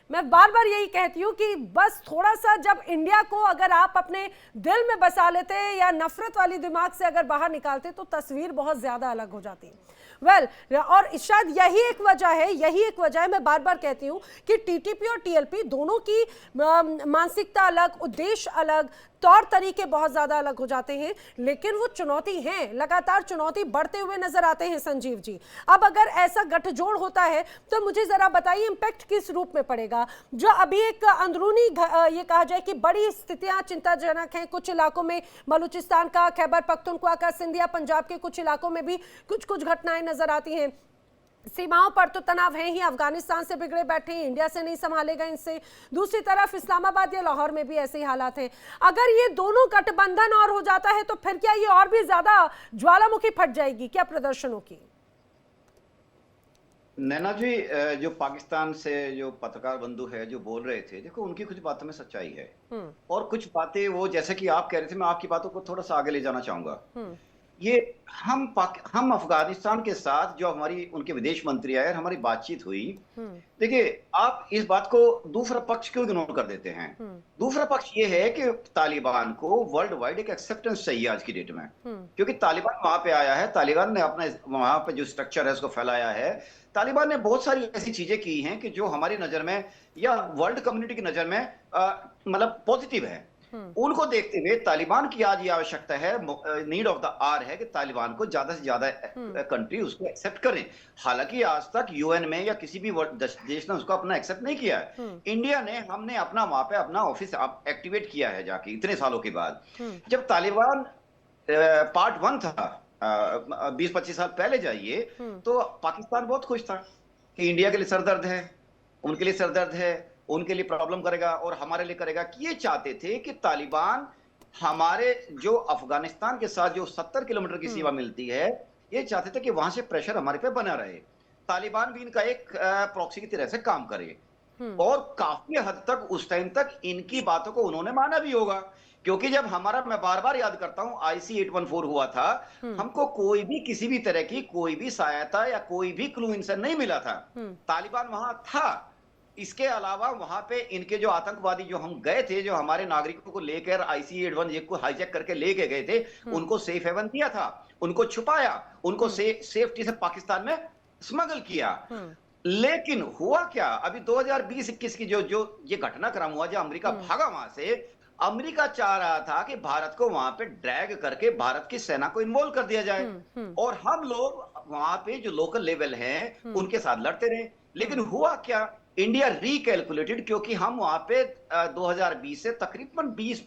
मैं बार बार यही कहती हूँ कि बस थोड़ा सा जब इंडिया को अगर आप अपने दिल में बसा लेते या नफरत वाली दिमाग से अगर बाहर निकालते तो तस्वीर बहुत ज्यादा अलग हो जाती है। और शायद यही एक वजह है, मैं बार बार कहती हूँ कि टीटीपी और टीएलपी दोनों की मानसिकता अलग, उद्देश्य अलग, तौर तरीके बहुत ज्यादा अलग हो जाते हैं, लेकिन वो चुनौती है, लगातार चुनौती बढ़ते हुए नजर आते हैं। संजीव जी, अब अगर ऐसा गठजोड़ होता है तो मुझे जरा बताइए इम्पैक्ट किस रूप में पड़ेगा? जाएगा। जो अभी एक अंदरूनी ये कहा जाए कि बड़ी स्थितियां चिंताजनक हैं कुछ इलाकों में, बलूचिस्तान का, खैबर पख्तूनख्वा का, सिंधिया पंजाब के कुछ इलाकों में भी कुछ कुछ घटनाएं नजर आती हैं। सीमाओं पर तो तनाव है ही, अफगानिस्तान से बिगड़े बैठे हैं, इंडिया से नहीं संभालेगा इनसे। दूसरी तरफ इस्लामाबाद या लाहौर में भी ऐसे ही हालात हैं। अगर ये दोनों गठबंधन और हो जाता है तो फिर क्या ये और भी ज्यादा ज्वालामुखी फट जाएगी क्या प्रदर्शनों की? नैना जी, जो पाकिस्तान से जो पत्रकार बंधु है जो बोल रहे थे, देखो उनकी कुछ बातों में सच्चाई है और कुछ बातें वो, जैसे कि आप कह रहे थे, मैं आपकी बातों को थोड़ा सा आगे ले जाना चाहूंगा। ये हम अफगानिस्तान के साथ जो हमारी उनके विदेश मंत्री आए, हमारी बातचीत हुई। देखिए, आप इस बात को दूसरा पक्ष क्यों इग्नोर कर देते हैं? दूसरा पक्ष ये है कि तालिबान को वर्ल्ड वाइड एक एक्सेप्टेंस चाहिए आज की डेट में, क्योंकि तालिबान वहां पे आया है, तालिबान ने अपना वहां पे जो स्ट्रक्चर है उसको फैलाया है। तालिबान ने बहुत सारी ऐसी चीजें की हैं कि जो हमारी नजर में या वर्ल्ड कम्युनिटी की नजर में मतलब पॉजिटिव है। उनको देखते हुए तालिबान की आज ये आवश्यकता है, नीड ऑफ द आवर है कि तालिबान को ज्यादा से ज्यादा कंट्री उसको एक्सेप्ट करें। हालांकि आज तक यूएन में या किसी भी देश ने उसको अपना एक्सेप्ट नहीं किया है। इंडिया ने, हमने अपना वहां पे अपना ऑफिस एक्टिवेट किया है जाके इतने सालों के बाद। जब तालिबान पार्ट 1 था, 20-25 साल पहले जाइए, तो पाकिस्तान बहुत खुश था कि इंडिया के लिए सरदर्द है, उनके लिए सरदर्द है, उनके लिए प्रॉब्लम करेगा और हमारे लिए करेगा। कि ये चाहते थे कि तालिबान हमारे जो अफगानिस्तान के साथ जो 70 किलोमीटर की सीमा मिलती है, ये चाहते थे कि वहां से प्रेशर हमारे पे बना रहे, तालिबान भी इनका एक प्रॉक्सी की तरह से काम करे। और काफी हद तक उस टाइम तक इनकी बातों को उन्होंने माना भी होगा, क्योंकि जब हमारा, मैं बार बार याद करता हूं, IC-814 हुआ था, हमको कोई भी किसी भी तरह की कोई भी सहायता या कोई भी क्लू इनसे नहीं मिला था। तालिबान वहां था। इसके अलावा वहां पे इनके जो आतंकवादी जो हम गए थे, जो हमारे नागरिकों को लेकर IC-814 को हाईजैक करके लेके गए थे, उनको सेफ हेवन दिया था, उनको छुपाया, उनको सेफ्टी से पाकिस्तान में स्मगल किया। लेकिन हुआ क्या, अभी 2020-21 की जो ये घटनाक्रम हुआ, जो अमेरिका भागा वहां से, अमेरिका चाह रहा था कि भारत को वहां पे ड्रैग करके भारत की सेना को इन्वॉल्व कर दिया जाए और हम लोग वहां पे जो लोकल लेवल हैं उनके साथ लड़ते रहे। लेकिन हुआ क्या, इंडिया रिकैलकुलेटेड, क्योंकि हम वहां पे 2020 से तकरीबन 20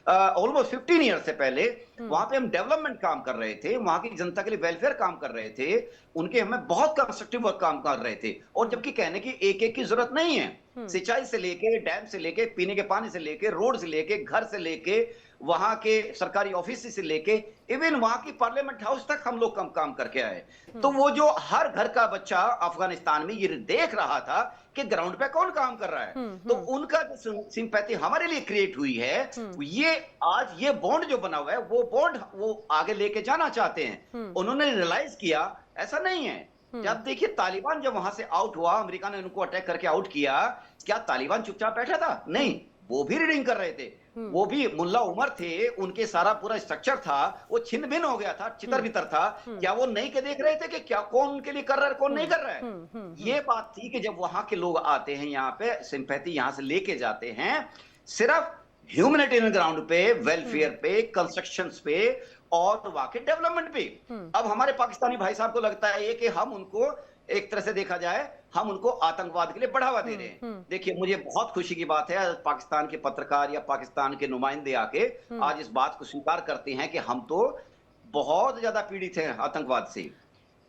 ऑलमोस्ट 15 ईयर से पहले वहां पे हम डेवलपमेंट काम कर रहे थे, वहां की जनता के लिए वेलफेयर काम कर रहे थे, उनके हमें बहुत कंस्ट्रक्टिव वर्क काम कर रहे थे। और जबकि कहने की एक की जरूरत नहीं है, सिंचाई से लेके, डैम से लेके, पीने के पानी से लेके, रोड से लेके, घर से लेके, वहां के सरकारी ऑफिस से लेके, इवन वहां की पार्लियामेंट हाउस तक हम लोग काम करके आए। तो वो जो हर घर का बच्चा अफगानिस्तान में ये देख रहा था कि ग्राउंड पे कौन काम कर रहा है, तो उनका जो सिंपैथी हमारे लिए क्रिएट हुई है, ये आज ये बॉन्ड जो बना हुआ है, वो बॉन्ड वो आगे लेके जाना चाहते हैं। उन्होंने रियलाइज किया ऐसा नहीं है। जब देखिए तालिबान जब वहां से आउट हुआ, अमेरिका ने उनको अटैक करके आउट किया, क्या तालिबान चुपचाप बैठा था? नहीं, वो भी रीडिंग कर रहे थे, वो भी मुल्ला उमर थे, उनके सारा पूरा स्ट्रक्चर था, वो छिन्न भिन्न हो गया था, चितर बितर था। क्या वो नहीं के देख रहे थे कि क्या कौन उनके लिए कर रहा है, कौन नहीं कर रहा है? ये बात थी कि जब वहां के लोग आते हैं यहाँ पे, सिंपैथी यहां से लेके जाते हैं, सिर्फ ह्यूमैनिटेरियन ग्राउंड पे, वेलफेयर पे, कंस्ट्रक्शन पे और वाकई डेवलपमेंट पे। अब हमारे पाकिस्तानी भाई साहब को लगता है कि हम उनको, एक तरह से देखा जाए, हम उनको आतंकवाद के लिए बढ़ावा दे रहे हैं। देखिए, मुझे बहुत खुशी की बात है, पाकिस्तान के पत्रकार या पाकिस्तान के नुमाइंदे आके आज इस बात को स्वीकार करते हैं कि हम तो बहुत ज्यादा पीड़ित हैं आतंकवाद से।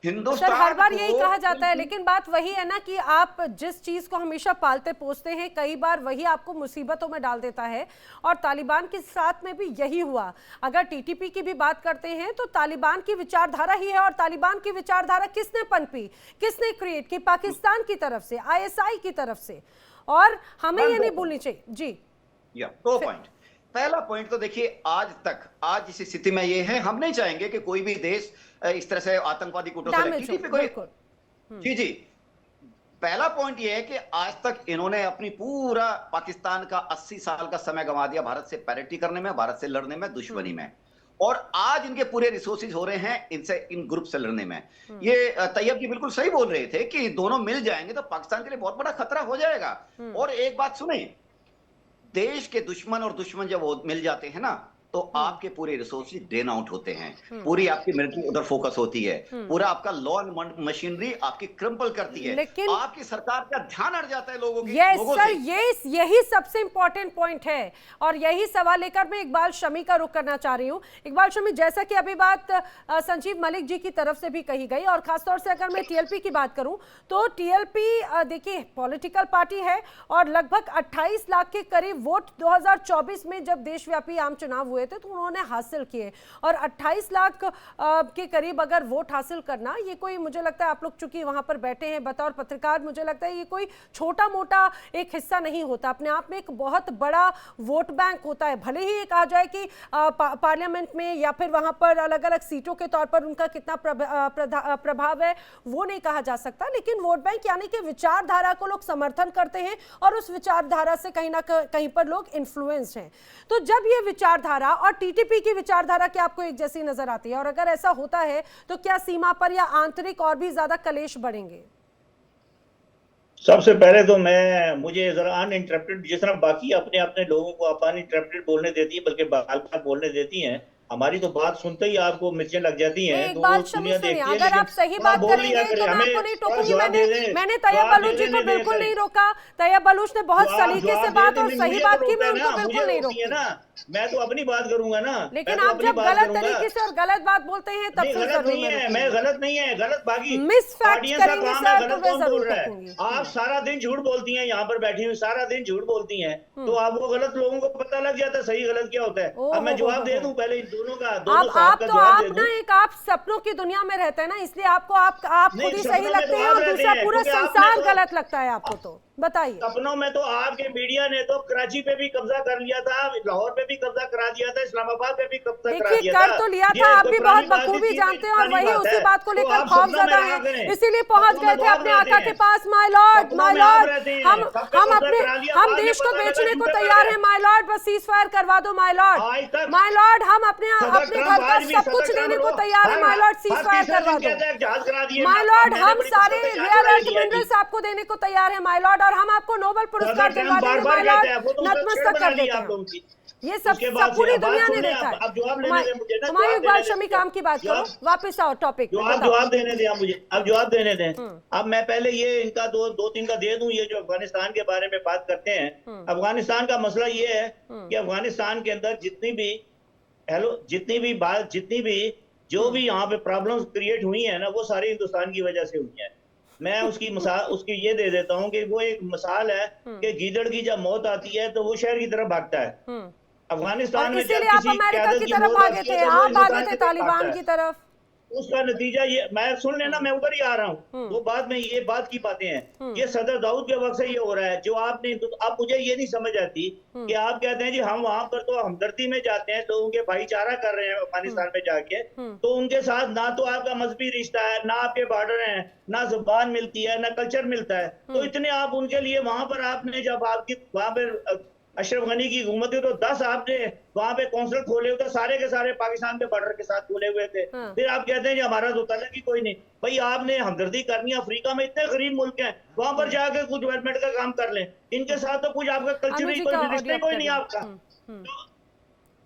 सर, हर बार यही कहा जाता है, लेकिन बात वही है ना कि आप जिस चीज को हमेशा पालते पोसते हैं, कई बार वही आपको मुसीबतों में डाल देता है। और तालिबान के साथ में भी यही हुआ। अगर टीटीपी की भी बात करते हैं तो तालिबान की विचारधारा ही है, और तालिबान की विचारधारा किसने पनपी, किसने क्रिएट की? पाकिस्तान की तरफ से, ISI की तरफ से। और हमें ये नहीं भूलनी चाहिए। जी, दो पॉइंट। पहला पॉइंट तो देखिए, आज इस स्थिति में ये है, हम नहीं चाहेंगे कि कोई भी देश इस तरह से आतंकवादी गुटों से जी। पहला पॉइंट ये है कि आज तक इन्होंने अपनी पूरा पाकिस्तान का 80 साल का समय गंवा दिया भारत से पैरिटी करने में, भारत से लड़ने में, दुश्मनी में। और आज इनके पूरे रिसोर्सेज हो रहे हैं इनसे, इन ग्रुप से लड़ने में। ये तैयब जी बिल्कुल सही बोल रहे थे कि दोनों मिल जाएंगे तो पाकिस्तान के लिए बहुत बड़ा खतरा हो जाएगा। और एक बात सुने, देश के दुश्मन और दुश्मन जब मिल जाते हैं ना, तो आपके पूरे रिसोर्सेज ड्रेन आउट होते हैं, पूरी आपकी मिलिट्री उधर फोकस होती है, पूरा आपका लॉ एंड मशीनरी आपकी क्रम्पल करती है, लेकिन आपकी सरकार का ध्यान हट जाता है लोगों सर, यही सबसे इंपॉर्टेंट पॉइंट है और यही सवाल लेकर मैं इकबाल शमी का रुख करना चाह रही हूँ। इकबाल शमी, जैसा कि अभी बात संजीव मलिक जी की तरफ से भी कही गई और खासतौर से अगर मैं टीएलपी की बात करूं तो टीएलपी देखिए पॉलिटिकल पार्टी है और लगभग 28 लाख के करीब वोट 2024 में जब देशव्यापी आम चुनाव हुए थे तो उन्होंने हासिल किए और 28 लाख के करीब अगर वोट हासिल करना, ये कोई, मुझे लगता है आप लोग चूंकि वहां पर बैठे हैं बतौर पत्रकार, मुझे लगता है ये कोई छोटा मोटा एक हिस्सा नहीं होता, अपने आप में एक बहुत बड़ा वोट बैंक होता है। भले ही ये कहा जाए कि पार्लियामेंट में या फिर वहां पर अलग अलग सीटों के तौर पर उनका कितना प्रभाव है वो नहीं कहा जा सकता, लेकिन वोट बैंक यानी कि विचारधारा को लोग समर्थन करते हैं और उस विचारधारा से कहीं ना कहीं पर लोग इन्फ्लुएंस हैं। तो जब ये विचारधारा और टीटीपी की विचारधारा क्या आपको एक जैसी नजर आती है, और अगर ऐसा होता है तो क्या सीमा पर या आंतरिक और भी ज्यादा कलेश बढ़ेंगे? सबसे पहले तो मुझे जरा अनइंटरप्टेड, जिस तरह बाकी अपने अपने लोगों को आप अनइंटरप्टेड बोलने देती है, बल्कि बार-बार बोलने देती हैं, हमारी तो बात सुनते ही आपको मिर्चें लग जाती हैं। तो वो दुनिया देखती है, अगर आप सही बात करेंगे तो मैं आपको नहीं टोकूंगी। मैंने तैयब बलूच जी को बिल्कुल नहीं रोका, तैयब बलूच ने बहुत सलीके से बात और सही बात की, मैं उनको बिल्कुल नहीं रोकी ना। मैं तो अपनी बात करूंगा ना, लेकिन आप जब गलत तरीके से और गलत बात बोलते हैं तब फिर गलत नहीं है, मैं गलत नहीं है, गलत बाकी मिस फैक्ट करेंगे सर तो मैं जरूर करूंगा। आप सारा दिन झूठ बोलती हैं, यहाँ पर बैठी हुई सारा दिन झूठ बोलती हैं, तो आपको गलत लोगों को पता लग जाता है सही गलत क्या होता है। अब मैं जवाब दे दूं पहले इन दोनों का, आप ना एक आप सपनों की दुनिया में रहते हैं ना, इसलिए आपको आप खुद ही सही लगते हैं और दूसरा पूरा संसार गलत लगता है आपको। तो बताइए। सपनों में तो आपके मीडिया ने तो कराची पे भी कब्जा कर लिया था, लाहौर पे भी कब्जा करा दिया था, इस्लामाबाद पे भी कब्जा करा दिया था। कर तो लिया था, आप भी बहुत बखूबी जानते हैं और वही उसी बात को लेकर खौफजदा है, इसीलिए पहुंच गए थे अपने आका के पास। माय लॉर्ड, हम देश को बेचने को तैयार हैं माय लॉर्ड, बस सीज फायर करवा दो माय लॉर्ड। माय लॉर्ड, हम अपने घर का सब कुछ देने को तैयार है माय लॉर्ड, सीज फायर करवा दो माय लॉर्ड। हम सारे रेयर अर्थ मिनरल्स आपको देने को तैयार है माय लॉर्ड, और हम आपको नोबेल पुरस्कार दिलवा देंगे माय लॉर्ड, नतमस्तक कर देते हैं। ये सब पूरी दुनिया ने देखा है। तुम्हारी इकबाल शमी काम की बात करो, वापस आओ टॉपिक। जवाब देने दें मुझे, अब जवाब देने दें। अब मैं पहले ये इनका दो तीन का दे दूं, ये जो अफगानिस्तान के बारे में बात करते हैं। अफगानिस्तान का मसला ये है कि अफगानिस्तान के अंदर जितनी भी जो भी यहाँ पे प्रॉब्लम्स क्रिएट हुई है ना, वो सारी हिंदुस्तान की वजह से हुई है। मैं उसकी ये दे देता हूँ कि वो एक मिसाल है कि गीदड़ की जब मौत आती है तो वो शहर की तरफ भागता है। अफगानिस्तान में इसीलिए आप अमेरिका की तरफ भागे थे, आप भागे थे तालिबान की तरफ। उसका नतीजा ये, मैं सुन लेना, मैं उधर ही आ रहा हूँ, वो बाद में ये बात की बातें हैं। ये सदर दाऊद के वक्त से ये हो रहा है। जो आपने, अब मुझे ये नहीं समझ आती कि आप कहते हैं जी हम वहां पर तो हमदर्दी में जाते हैं, लोगों के भाईचारा कर रहे हैं अफगानिस्तान में जाके, तो उनके साथ ना तो आपका मजहबी रिश्ता है, ना आपके बॉर्डर है, ना जुबान मिलती है, ना कल्चर मिलता है, तो इतने आप उनके लिए वहां पर आपने, जब आपकी वहां पर अशरफ गनी की हुकूमत थी तो 10 आपने वहां पे कौंसल खोले हुए थे, सारे के सारे पाकिस्तान के बॉर्डर के साथ खोले हुए थे। फिर आप कहते हैं कि हमारा तो तलक ही कोई नहीं। भाई आपने हमदर्दी करनी है, अफ्रीका में इतने गरीब मुल्क हैं, वहां पर जाकर कुछ डेवलपमेंट का काम कर लें। इनके साथ तो कुछ आपका कल्चरल कोई रिश्ता कोई नहीं आपका।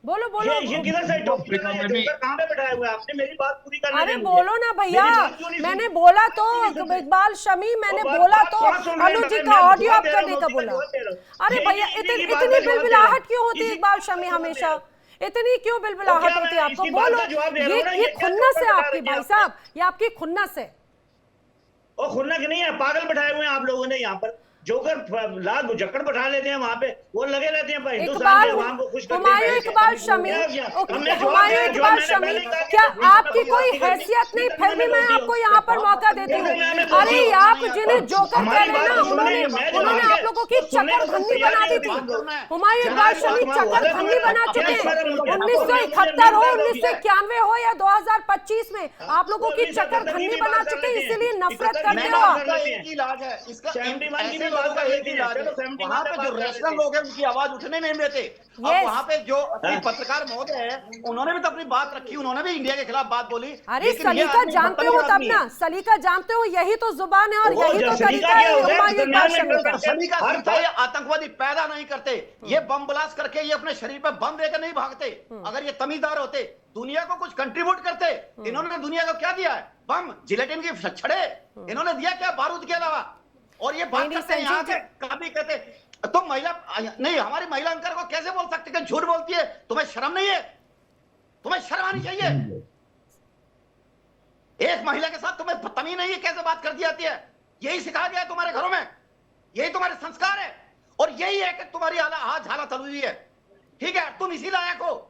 बोलो ये किधर से कहाँ पे बैठाया हुआ है आपने? मेरी बात पूरी करने अरे बोलो ना भैया, मैंने बोला तो इकबाल शमी, मैंने बोला तो अनु जी का ऑडियो आप करने का बोला। अरे भैया इतनी बिलबिलाहट क्यों होती है इकबाल शमी? हमेशा इतनी क्यों बिलबिलाहट होती है आपको? बोलो, ये खुन्नस है आपकी भाई साहब, ये आपकी खुन्नस है। और खुन्नस नहीं है, पागल बैठाए हुए हैं आप लोगों ने यहाँ पर, जोकर लाल जकड़ बैठा लेते हैं वहाँ पे, वो लगे रहते हैं हिंदुस्तान में वहाँ को खुश करते हैं। इकबाल शमी, क्या आपकी कोई हैसियत नहीं? फिर भी मैं आपको यहाँ पर मौका देती हूँ। अरे आप जिन्हें जोकर कह रहे हैं ना, उन्होंने आप लोगों की चक्करखन्नी बना दी थी। हुमायूं इकबाल शमी चक्करखन्नी बना चुके हैं। 1971 हो, 1991 हो या 2025 में आप लोगों की चक्करखन्नी बना चुके हैं, इसीलिए नफरत करते हो। लोगों का एक ही इलाज है, वहाँ पे जो रैशनल लोग हैं उनकी आवाज उठने नहीं देते। अब वहाँ पे जो पत्रकार महोदय है उन्होंने भी तो अपनी बात रखी, उन्होंने भी इंडिया के खिलाफ बात बोली। अरे सलीका जानते हो तब ना, सलीका जानते हो, यही तो जुबान है और यही तो तरीका है हुमायूं इकबाल शमी का। सलीका ये आतंकवादी पैदा नहीं करते, ये बम ब्लास्ट करके ये अपने शरीर पे बम लेकर नहीं भागते। अगर ये तमीजदार होते, दुनिया को कुछ कंट्रीब्यूट करते। इन्होंने दुनिया को क्या दिया है? बम, जिलेटिन की छड़े, इन्होंने दिया क्या बारूद के अलावा? और ये बात करते हैं यहाँ के, कभी कहते तुम महिला नहीं, हमारी महिला अंकर को कैसे बोल सकते कि झूठ बोलती है? तुम्हें शर्म नहीं है? तुम्हें शर्म आनी चाहिए। एक महिला के साथ तुम्हें बदतमीजी नहीं है, कैसे बात कर दी जाती है? यही सिखाया गया है तुम्हारे घरों में, यही तुम्हारे संस्कार है और यही है कि तुम्हारी आज हालत हुई है। ठीक है, तुम इसी लायक हो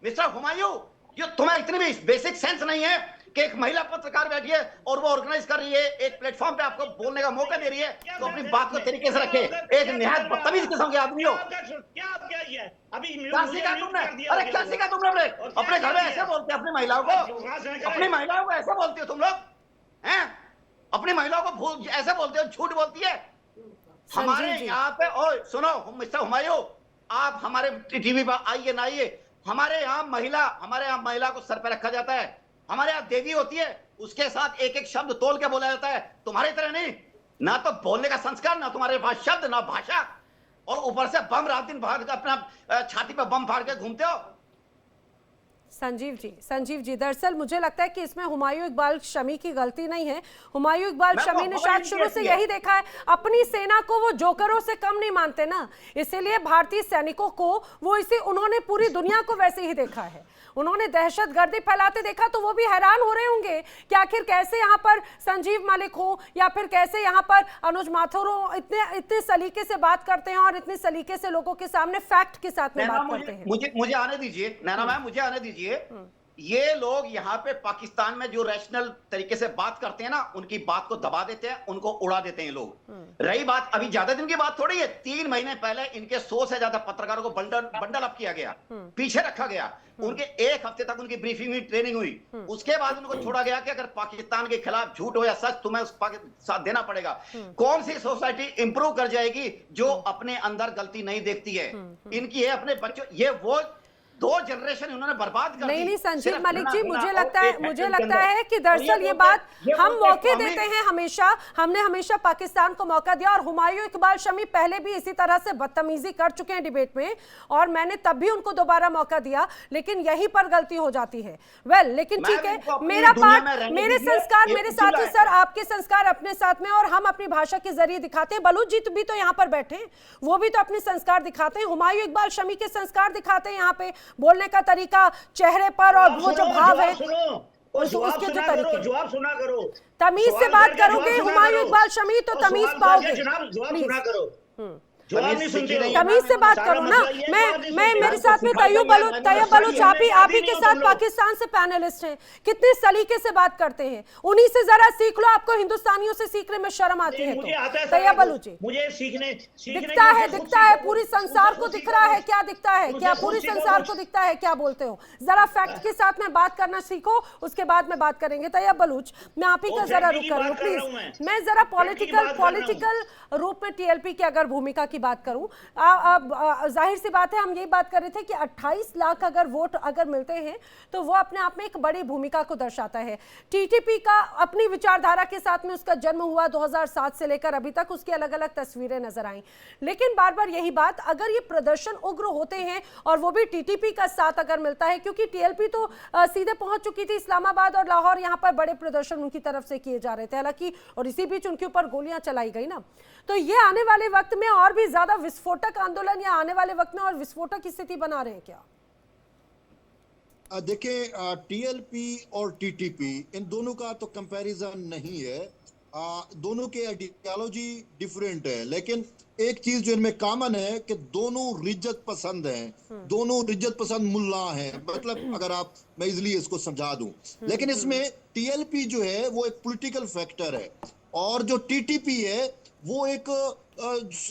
मिस्टर हुमायूं। जो तुम्हें इतनी भी बेसिक सेंस नहीं है कि एक महिला पत्रकार बैठी है और वो ऑर्गेनाइज कर रही है, एक प्लेटफॉर्म पे आपको बोलने का मौका दे रही है, तो अपनी बात को तरीके से रखे। एक निहायत बदतमीज किस्म के आदमी हो। क्या सीखा तुमने? अरे क्या सीखा तुमने? अपने घर में ऐसे बोलते हैं अपनी महिलाओं को? अपनी महिलाओं को ऐसे बोलते हो तुम लोग हैं? अपनी महिलाओं को ऐसे बोलते हो, झूठ बोलती है। हमारे यहाँ पे, और सुनो मिस्टर हुमायूं, आप हमारे टीवी पर आइए ना आइए, हमारे यहाँ महिला को सर पे रखा जाता है। हमारे यहाँ देवी होती है, उसके साथ एक एक शब्द तोल के बोला जाता है। तुम्हारी तरह नहीं, ना तो बोलने का संस्कार, ना तुम्हारे पास शब्द, ना भाषा, और ऊपर से बम रात दिन फाड़ के अपना छाती पे बम फाड़ के घूमते हो। संजीव जी, दरअसल मुझे लगता है कि इसमें हुमायूं इकबाल शमी की गलती नहीं है। हुमायूं इकबाल शमी ने शायद शुरू से यही देखा है, अपनी सेना को वो जोकरों से कम नहीं मानते ना, इसीलिए भारतीय सैनिकों को वो उन्होंने पूरी दुनिया को वैसे ही देखा है। उन्होंने दहशतगर्दी फैलाते देखा तो वो भी हैरान हो रहे होंगे कि आखिर कैसे यहाँ पर संजीव मलिक हो या फिर कैसे यहाँ पर अनुज माथुर हो, इतने सलीके से बात करते हैं और इतने सलीके से लोगों के सामने फैक्ट के साथ में बात करते हैं। मुझे आने दीजिए नैना मैम, मुझे आने दीजिए। ये लोग यहाँ पे पाकिस्तान में जो रैशनल तरीके से बात करते हैं ना, उनकी बात को दबा देते हैं, उनको उड़ा देते हैं लोग। रही बात, अभी ज्यादा दिन की बात थोड़ी है, 3 महीने पहले इनके 100 से ज्यादा पत्रकारों को बंडल अप किया गया, पीछे रखा गया। उनके 1 हफ्ते तक उनकी ब्रीफिंग हुई, ट्रेनिंग हुई, उसके बाद उनको छोड़ा गया कि अगर पाकिस्तान के खिलाफ झूठ हो या सच तुम्हें उस साथ देना पड़ेगा। कौन सी सोसाइटी इंप्रूव कर जाएगी जो अपने अंदर गलती नहीं देखती है? इनकी है अपने बच्चों, ये वो 2 जनरेशन उन्होंने बर्बाद कर दी। नहीं संजीव मलिक जी, मुझे लगता है कि दरअसल ये बात हम मौके देते हैं हमेशा, हमने हमेशा पाकिस्तान को मौका दिया, और हुमायूं इकबाल शमी पहले भी इसी तरह से बदतमीजी कर चुके हैं डिबेट में, और मैंने तब भी उनको दोबारा मौका दिया, लेकिन यहीं पर गलती हो जाती है। लेकिन ठीक है, मेरा पार्ट, मेरे संस्कार मेरे साथ है सर, आपके संस्कार अपने साथ में, और हम अपनी भाषा के जरिए दिखाते हैं। बलूच जी भी तो यहाँ पर बैठे हैं, वो भी तो अपने संस्कार दिखाते हैं। हुमायूं इकबाल शमी के संस्कार दिखाते हैं यहाँ पे, बोलने का तरीका, चेहरे पर, और वो जो भाव है उसके जो तरीके। जवाब सुना करो, तमीज से बात करोगे हुमायूं इकबाल शमी तो तमीज पाओगे। जवाब सुना करो, तमीज से बात करो ना। मैं मेरे साथ में तैयब बलूच आप ही के साथ पाकिस्तान से पैनलिस्ट हैं, कितने सलीके से बात करते हैं, उन्हीं से जरा सीख लो। आपको हिंदुस्तानियों से सीखने में शर्म आती है तो तैयब बलूच जी, मुझे सीखने दिखता है पूरी संसार को दिख रहा है, क्या दिखता है, क्या पूरी संसार को दिखता है, क्या बोलते हो? जरा फैक्ट के साथ में बात करना सीखो, उसके बाद में बात करेंगे। तैयब बलूच, मैं आप ही का जरा रुक कर रहा हूँ प्लीज। मैं जरा पॉलिटिकल रूप में टीएलपी की अगर भूमिका की बात करूं, जाहिर सी बात है, हम यही बात कर रहे थे कि 28 लाख अगर वोट अगर मिलते हैं तो वो अपने आप में एक बड़ी भूमिका को दर्शाता है। टीटीपी का अपनी विचारधारा के साथ में उसका जन्म हुआ 2007 से लेकर अभी तक, उसकी अलग अलग तस्वीरें नजर आई, लेकिन बार बार यही बात, अगर ये प्रदर्शन उग्र होते हैं और वो भी टीटीपी का साथ अगर मिलता है, क्योंकि टीएलपी तो सीधे पहुंच चुकी थी इस्लामाबाद और लाहौर, यहाँ पर बड़े प्रदर्शन उनकी तरफ से किए जा रहे थे हालांकि, और इसी बीच उनके ऊपर गोलियां चलाई गई ना, तो ये आने वाले वक्त में और भी ज्यादा विस्फोटक आंदोलन या आने वाले वक्त में और विस्फोटक की स्थिति बना रहे हैं क्या? देखिए, टीएलपी और टीटीपी इन दोनों का तो कंपैरिजन नहीं है, दोनों के आइडियोलॉजी डिफरेंट है, लेकिन एक चीज जो इनमें कॉमन है कि दोनों रिज्जत पसंद हैं, दोनों रिज्जत पसंद मुल्ला हैं, मतलब अगर आप, मैं इजली इसको समझा दूं, लेकिन इसमें टीएलपी जो है वो एक पॉलिटिकल फैक्टर है, और जो टीटीपी है वो एक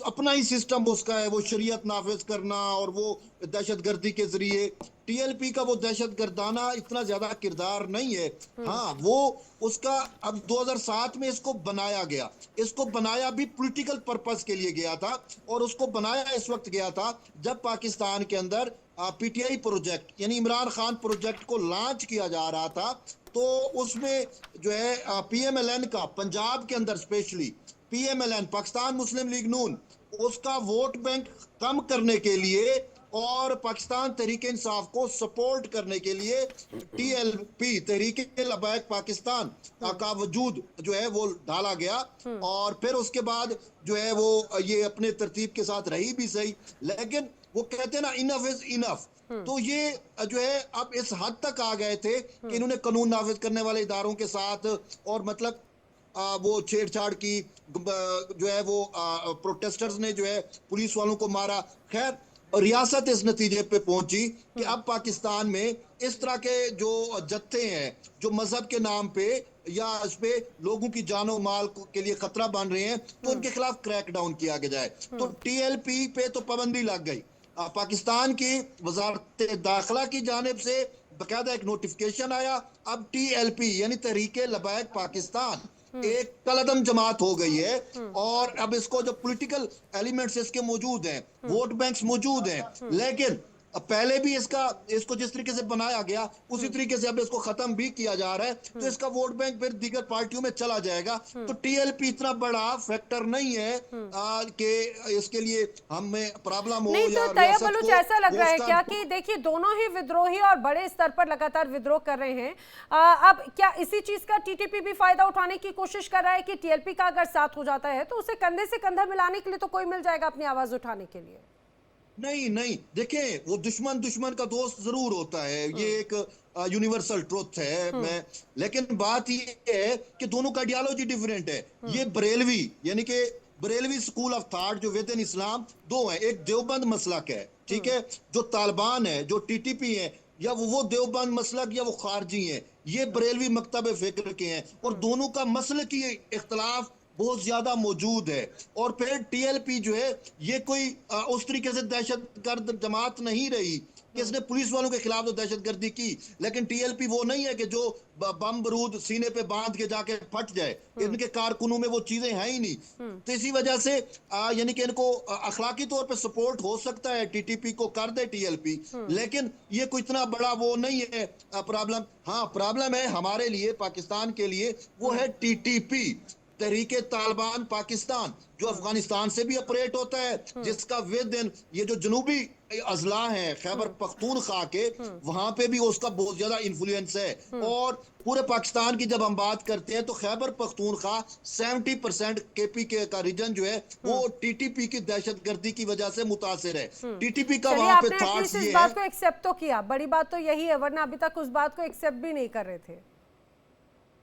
अपना ही सिस्टम उसका है, वो शरीयत नाफिज करना और वो दहशतगर्दी के जरिए टीएलपी का वो दहशतगर्दाना इतना ज्यादा किरदार नहीं है। हाँ, वो उसका अब 2007 में इसको बनाया गया, इसको बनाया भी पॉलिटिकल पर्पस के लिए गया था, और उसको बनाया इस वक्त गया था जब पाकिस्तान के अंदर पीटीआई प्रोजेक्ट यानी इमरान खान प्रोजेक्ट को लॉन्च किया जा रहा था। तो उसमें जो है पीएमएलएन का पंजाब के अंदर स्पेशली पीएमएलएन पाकिस्तान मुस्लिम लीग नून उसका वोट बैंक कम करने के लिए और पाकिस्तान तहरीक इंसाफ को सपोर्ट करने के लिए टीएलपी तहरीक लबैक पाकिस्तान का वजूद जो है वो डाला गया, और फिर उसके बाद जो है वो ये अपने तरतीब के साथ रही भी सही, लेकिन वो कहते हैं ना इनफ इज इनफ। तो ये जो है अब इस हद तक आ गए थे कि इन्होंने कानून नाफिज करने वाले इदारों के साथ और मतलब वो छेड़छाड़ की, जो है वो प्रोटेस्टर्स ने जो है पुलिस वालों को मारा। खैर रियासत इस नतीजे पे पहुंची कि अब पाकिस्तान में इस तरह के जो जत्थे हैं जो मजहब के नाम पे या इस पे लोगों की जानो माल के लिए खतरा बन रहे हैं, तो उनके खिलाफ क्रैक डाउन किया जाए। तो टीएलपी पे तो पाबंदी लग गई। पाकिस्तान की वजारत दाखिला की जानिब से बाकायदा एक नोटिफिकेशन आया। अब टीएलपी यानी तहरीक लबैक पाकिस्तान एक कलदम जमात हो गई है, और अब इसको जो पॉलिटिकल एलिमेंट्स इसके मौजूद हैं, वोट बैंक्स मौजूद हैं, लेकिन पहले भी इसको जिस तरीके से बनाया गया उसी तरीके से अब इसको खत्म भी किया जा रहा है, तो इसका वोट बैंक फिर दीगर पार्टियों में चला जाएगा। तो टीएलपी इतना बड़ा फैक्टर नहीं है कि इसके लिए हमें प्रॉब्लम हो। नहीं, तो तैयब बलूच ऐसा लग रहा है क्या कि देखिए दोनों ही विद्रोही और बड़े स्तर पर लगातार विद्रोह कर रहे हैं, अब क्या इसी चीज का टीटीपी भी फायदा उठाने की कोशिश कर रहा है कि टीएलपी का अगर साथ हो जाता है तो उसे कंधे से कंधा मिलाने के लिए तो कोई मिल जाएगा अपनी आवाज उठाने के लिए? नहीं, देखें, वो दुश्मन का दोस्त जरूर होता है, ये एक यूनिवर्सल ट्रुथ है। लेकिन बात ये है कि दोनों का आइडियोलॉजी डिफरेंट है। ये बरेलवी यानी कि बरेलवी स्कूल ऑफ थॉट जो विद इन इस्लाम दो है, एक देवबंद मसलक है, ठीक है, जो तालिबान है, जो टीटीपी है, या वो देवबंद मसलक या वो खारजी है, ये बरेलवी मकतब फिक्र के हैं, और दोनों का मसल की इख्तलाफ बहुत ज्यादा मौजूद है। और फिर टीएलपी जो है ये कोई उस तरीके से दहशतगर्द जमात नहीं रही कि इसने पुलिस वालों के खिलाफ तो दहशतगर्दी की, लेकिन टीएलपी वो नहीं है कि जो बम बरूद सीने पे बांध के जाके फट जाए। इनके कारकुनों में वो चीजें हैं ही नहीं। तो इसी वजह से यानी कि इनको अखलाकी तौर पे सपोर्ट हो सकता है, टीटीपी को कर दे टीएलपी, लेकिन ये कोई इतना बड़ा वो नहीं है प्रॉब्लम। हाँ, प्रॉब्लम है हमारे लिए, पाकिस्तान के लिए, वो है टीटीपी तहरीके तालिबान पाकिस्तान, जो अफगानिस्तान से भी ऑपरेट होता है, जिसका विद इन ये जो जनूबी अजला है खैबर पख्तूनख्वा के, वहां पे भी उसका बहुत ज्यादा इन्फ्लुएंस है। और पूरे पाकिस्तान की जब हम बात करते हैं तो खैबर पख्तूनख्वा 70% केपी के का रीजन जो है वो टीटीपी की दहशतगर्दी की वजह से मुतासिर है। टीटीपी का वहां पे थॉट्स ये बात को एक्सेप्ट तो किया, बड़ी बात तो यही है, वरना अभी तक उस बात को एक्सेप्ट भी नहीं कर रहे थे।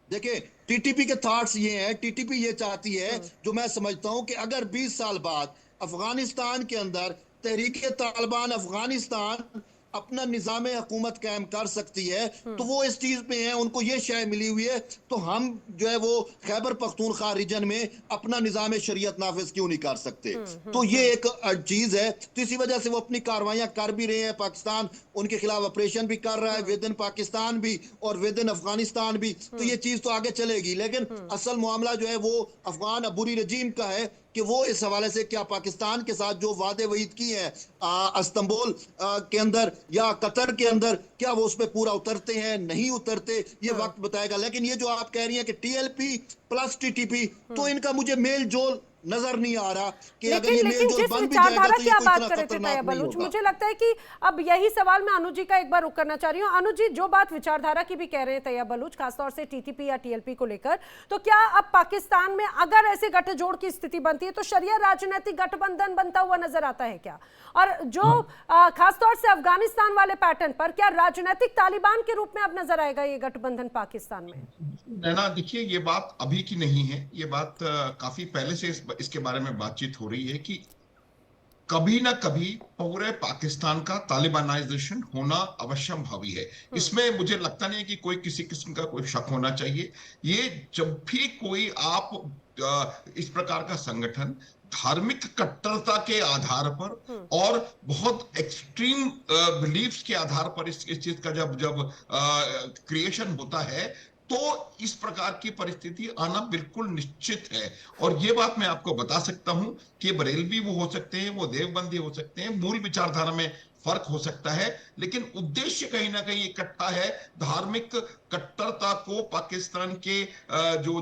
देखिए, टीटीपी के थॉट्स ये हैं, टीटीपी ये चाहती है, जो मैं समझता हूं कि अगर 20 साल बाद अफगानिस्तान के अंदर तहरीक तालिबान अफगानिस्तान अपना निज़ाम हुकूमत कायम कर सकती है, तो वो इस चीज पे हैं, उनको ये शय मिली हुई है, तो हम जो है वो खैबर पख्तूनख्वा रीजन में अपना निज़ाम शरीयत नाफिज क्यों नहीं कर सकते। तो ये एक चीज है। तो इसी वजह से वो अपनी कार्रवाइयां कर भी रहे हैं, पाकिस्तान उनके खिलाफ ऑपरेशन भी कर रहा है, विद इन पाकिस्तान भी और विद इन अफगानिस्तान भी। तो ये चीज तो आगे चलेगी, लेकिन असल मामला जो है वो अफगान अबूरी रजीम का है कि वो इस हवाले से क्या पाकिस्तान के साथ जो वादे वईद की है इस्तांबुल के अंदर या कतर के अंदर, क्या वो उस पर पूरा उतरते हैं नहीं उतरते, ये वक्त बताएगा। लेकिन ये जो आप कह रही हैं कि टीएलपी प्लस टीटीपी, तो इनका मुझे मेल जोल नजर नहीं आ रहा कि अगर ये मेल जोल बन भी जाएगा तो ये कोई इतना खतरनाक नहीं होगा। मुझे लगता है कि अब यही सवाल मैं अनुज जी का एक बार रुक करना चाह रही हूँ। अनुज जी, जो बात विचारधारा की भी कह रहे हैं तैयब बलूच, खासतौर से टीटीपी या टीएलपी को लेकर, तो क्या अब पाकिस्तान में अगर ऐसे गठजोड़ की स्थिति बनती है तो शरिया राजनीतिक गठबंधन बनता हुआ नजर आता है क्या? और जो खासतौर से अफगानिस्तान वाले पैटर्न पर, क्या राजनीतिक तालिबान के रूप में अब नजर आएगा ये गठबंधन पाकिस्तान में? नैना, देखिए, ये बात अभी की नहीं है, ये बात काफी पहले से इसके बारे में बातचीत हो रही है कि कभी ना कभी पूरे पाकिस्तान का तालिबानाइजेशन होना अवश्यम भावी है। इसमें मुझे लगता नहीं है कि कोई किसी किस्म का कोई शक होना चाहिए। ये जब भी कोई आप इस प्रकार का संगठन धार्मिक कट्टरता के आधार पर और बहुत एक्सट्रीम बिलीफ्स के आधार पर इस चीज का जब क्रिएशन होता है तो इस प्रकार की परिस्थिति आना बिल्कुल निश्चित है। और ये बात मैं आपको बता सकता हूं कि बरेलवी वो हो सकते हैं, वो देवबंदी हो सकते हैं, मूल विचारधारा में फर्क हो सकता है, लेकिन उद्देश्य कहीं ना कहीं इकट्ठा है। धार्मिक कट्टरता को पाकिस्तान के जो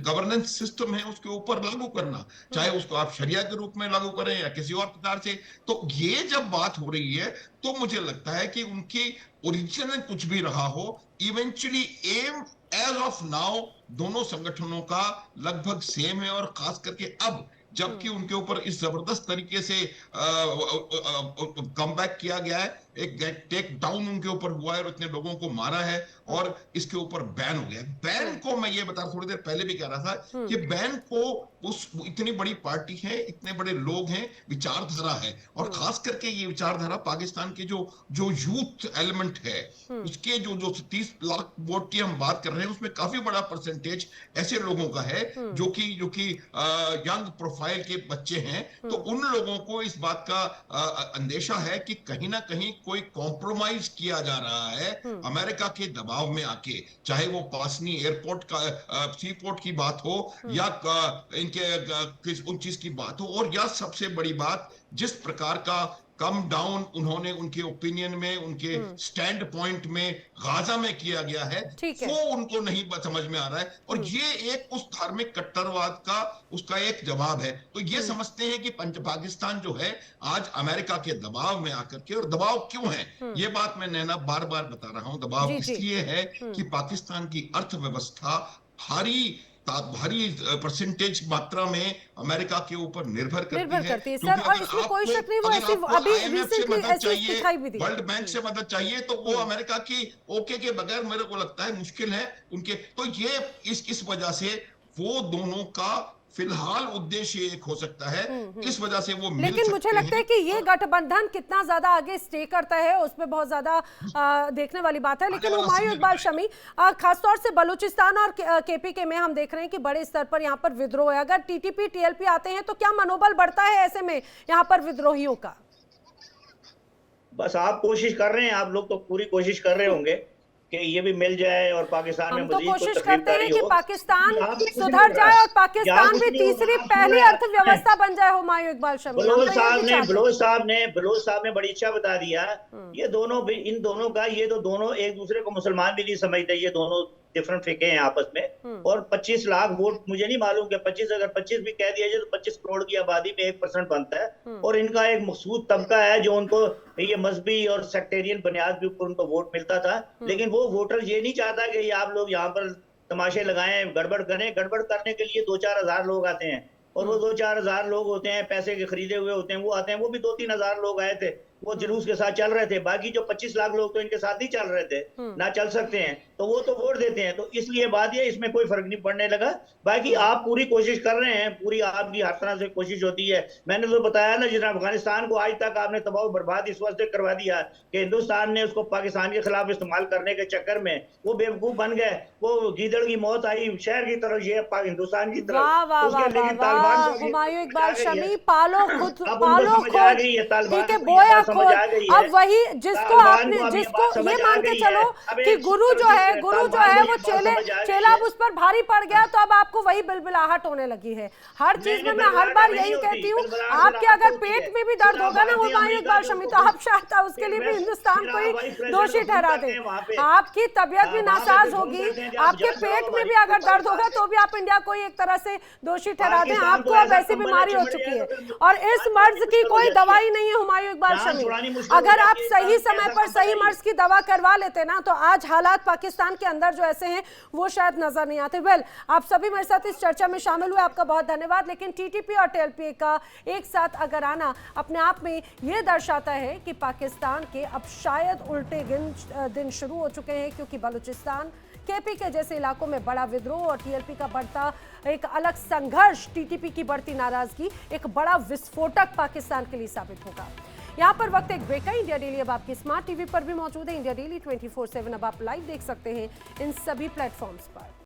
गवर्नेंस सिस्टम है उसके ऊपर लागू करना, चाहे उसको आप शरिया के रूप में लागू करें या किसी और प्रकार से। तो ये जब बात हो रही है तो मुझे लगता है कि उनकी ओरिजिन कुछ भी रहा हो, eventually am as of now दोनों संगठनों का लगभग सेम है। और खास करके अब जबकि उनके ऊपर इस जबरदस्त तरीके से कमबैक किया गया है, एक टेक डाउन उनके ऊपर हुआ है और इतने लोगों को मारा है और इसके ऊपर बैन हो गया। बैन को मैं ये बता थोड़ी देर पहले भी कह रहा था कि बैन को उस इतनी बड़ी पार्टी है, इतने बड़े लोग हैं, विचारधारा है, और खास करके ये विचारधारा पाकिस्तान के जो यूथ एलिमेंट है उसके जो 30 लाख वोट की हम बात कर रहे हैं उसमें काफी बड़ा परसेंटेज ऐसे लोगों का है जो कि यंग प्रोफाइल के बच्चे हैं। तो उन लोगों को इस बात का अंदेशा है कि कहीं ना कहीं कोई कॉम्प्रोमाइज किया जा रहा है अमेरिका के दबाव में आके, चाहे वो पासनी एयरपोर्ट का सी पोर्ट की बात हो या इनके उन चीज की बात हो, और या सबसे बड़ी बात जिस प्रकार का कम डाउन उन्होंने उनके ओपिनियन में, उनके स्टैंड पॉइंट में गाजा में किया गया है, वो उनको नहीं समझ में आ रहा है। और ये एक उस धार्मिक कट्टरवाद का उसका एक जवाब है। तो ये समझते हैं कि पाकिस्तान जो है आज अमेरिका के दबाव में आकर के, और दबाव क्यों है ये बात मैं नैना बार बार बता रहा हूं, दबाव इसलिए है कि पाकिस्तान की अर्थव्यवस्था भारी परसेंटेज मात्रा में अमेरिका के ऊपर निर्भर करती है। सर, और इसमें कोई शक नहीं, वो ऐसी अभी रिसेंटली ऐसी दिखाई भी दी। वर्ल्ड बैंक से मदद चाहिए तो वो अमेरिका की ओके के बगैर मेरे को लगता है मुश्किल है उनके। तो ये इस वजह से वो दोनों का फिलहाल उद्देश्य एक हो सकता है, इस वजह से वो मिल लेकिन मुझे लगता है कि ये गठबंधन कितना ज्यादा आगे स्टे करता है उसमें बहुत ज्यादा देखने वाली बात है। लेकिन हुमायूं इकबाल शमी, खासतौर से बलूचिस्तान और केपीके में हम देख रहे हैं कि बड़े स्तर पर यहाँ पर विद्रोह है। अगर टीटीपी टीएलपी आते हैं तो क्या मनोबल बढ़ता है ऐसे में यहाँ पर विद्रोहियों का? बस आप कोशिश कर रहे हैं, आप लोग तो पूरी कोशिश कर रहे होंगे कि ये भी मिल जाए और पाकिस्तान में मजीद कोशिश करते हैं कि पाकिस्तान सुधर जाए और पाकिस्तान भी तीसरी पहली अर्थव्यवस्था बन जाए। हुमायूं इकबाल शमी, बलोच साहब ने बड़ी अच्छा बता दिया। ये दोनों भी, इन दोनों का, ये तो दोनों एक दूसरे को मुसलमान भी नहीं समझते, ये दोनों डिफरेंट फिके हैं आपस में। और 25 लाख वोट, मुझे नहीं मालूम कि 25 अगर 25 भी कह दिया जाए तो 25 करोड़ की आबादी में 1% बनता है। और इनका एक मखसूस तबका है जो उनको ये मजहबी और सेक्टेरियन बुनियाद के ऊपर उनको वोट मिलता था। लेकिन वो वोटर ये नहीं चाहता कि आप लोग यहाँ पर तमाशे लगाएं, गड़बड़ करें। गड़बड़ करने के लिए 2-4 हजार लोग आते हैं, और वो 2-4 हजार लोग होते हैं पैसे के खरीदे हुए होते हैं, वो आते हैं। वो भी 2-3 हजार लोग आए थे, वो जुलूस के साथ चल रहे थे। बाकी जो 25 लाख लोग तो इनके साथ नहीं चल रहे थे, ना चल सकते हैं, तो वो तो वोट देते हैं। तो इसलिए बात ये, इसमें कोई फर्क नहीं पड़ने लगा। बाकी आप पूरी कोशिश कर रहे हैं, पूरी आपकी हर तरह से कोशिश होती है। मैंने तो बताया ना, जितना अफगानिस्तान को आज तक आपने तबाह बर्बाद इस वजह से करवा दिया कि हिंदुस्तान ने उसको पाकिस्तान के खिलाफ इस्तेमाल करने के चक्कर में वो बेवकूफ बन गए। वो गीदड़ की मौत आई शहर की तरफ, ये हिंदुस्तान की तरफ। हुमायूं इकबाल शमी, पालो खुद, पालो खुद, ठीक है, बोया खुद। अब वही जिसको आपने, जिसको ये मान के चलो कि गुरु जो है वो चेला अब उस पर भारी पड़ गया, तो अब आपको वही बिलबिलाहट होने लगी है हर चीज में। मैं हर बार यही कहती हूँ, आपके अगर पेट में भी दर्द होगा ना हुमायूं इकबाल शमी, तो आप शायद उसके लिए भी हिंदुस्तान को ही दोषी ठहरा दें। आपकी तबियत भी नासाज होगी, आपके पेट में भी अगर दर्द होगा तो भी आप इंडिया को ही एक तरह से दोषी ठहरा दें। आपको अब ऐसी बीमारी हो चुकी है और इस मर्ज की कोई दवाई नहीं है हुमायूं इकबाल शमी। अगर आप सही समय पर सही मर्ज की दवा करवा लेते ना, तो आज हालात पाकिस्तान के अंदर जो ऐसे हैं वो शायद नजर नहीं आते। वेल, आप सभी मेरे साथ इस चर्चा में शामिल हुए, आपका बहुत धन्यवाद। लेकिन टीटीपी और टीएलपी का एक साथ अगर आना अपने आप में ये दर्शाता है कि पाकिस्तान के अब शायद उल्टे दिन शुरू हो चुके हैं, क्योंकि बलूचिस्तान, केपी के जैसे इलाकों में बड़ा विद्रोह और टीएलपी का बढ़ता एक अलग संघर्ष, टीटीपी की बढ़ती नाराजगी एक बड़ा विस्फोटक पाकिस्तान के लिए साबित होगा। यहाँ पर वक्त एक ब्रेक है। इंडिया डेली अब आपकी स्मार्ट टीवी पर भी मौजूद है। इंडिया डेली 24/7 अब आप लाइव देख सकते हैं इन सभी प्लेटफॉर्म्स पर।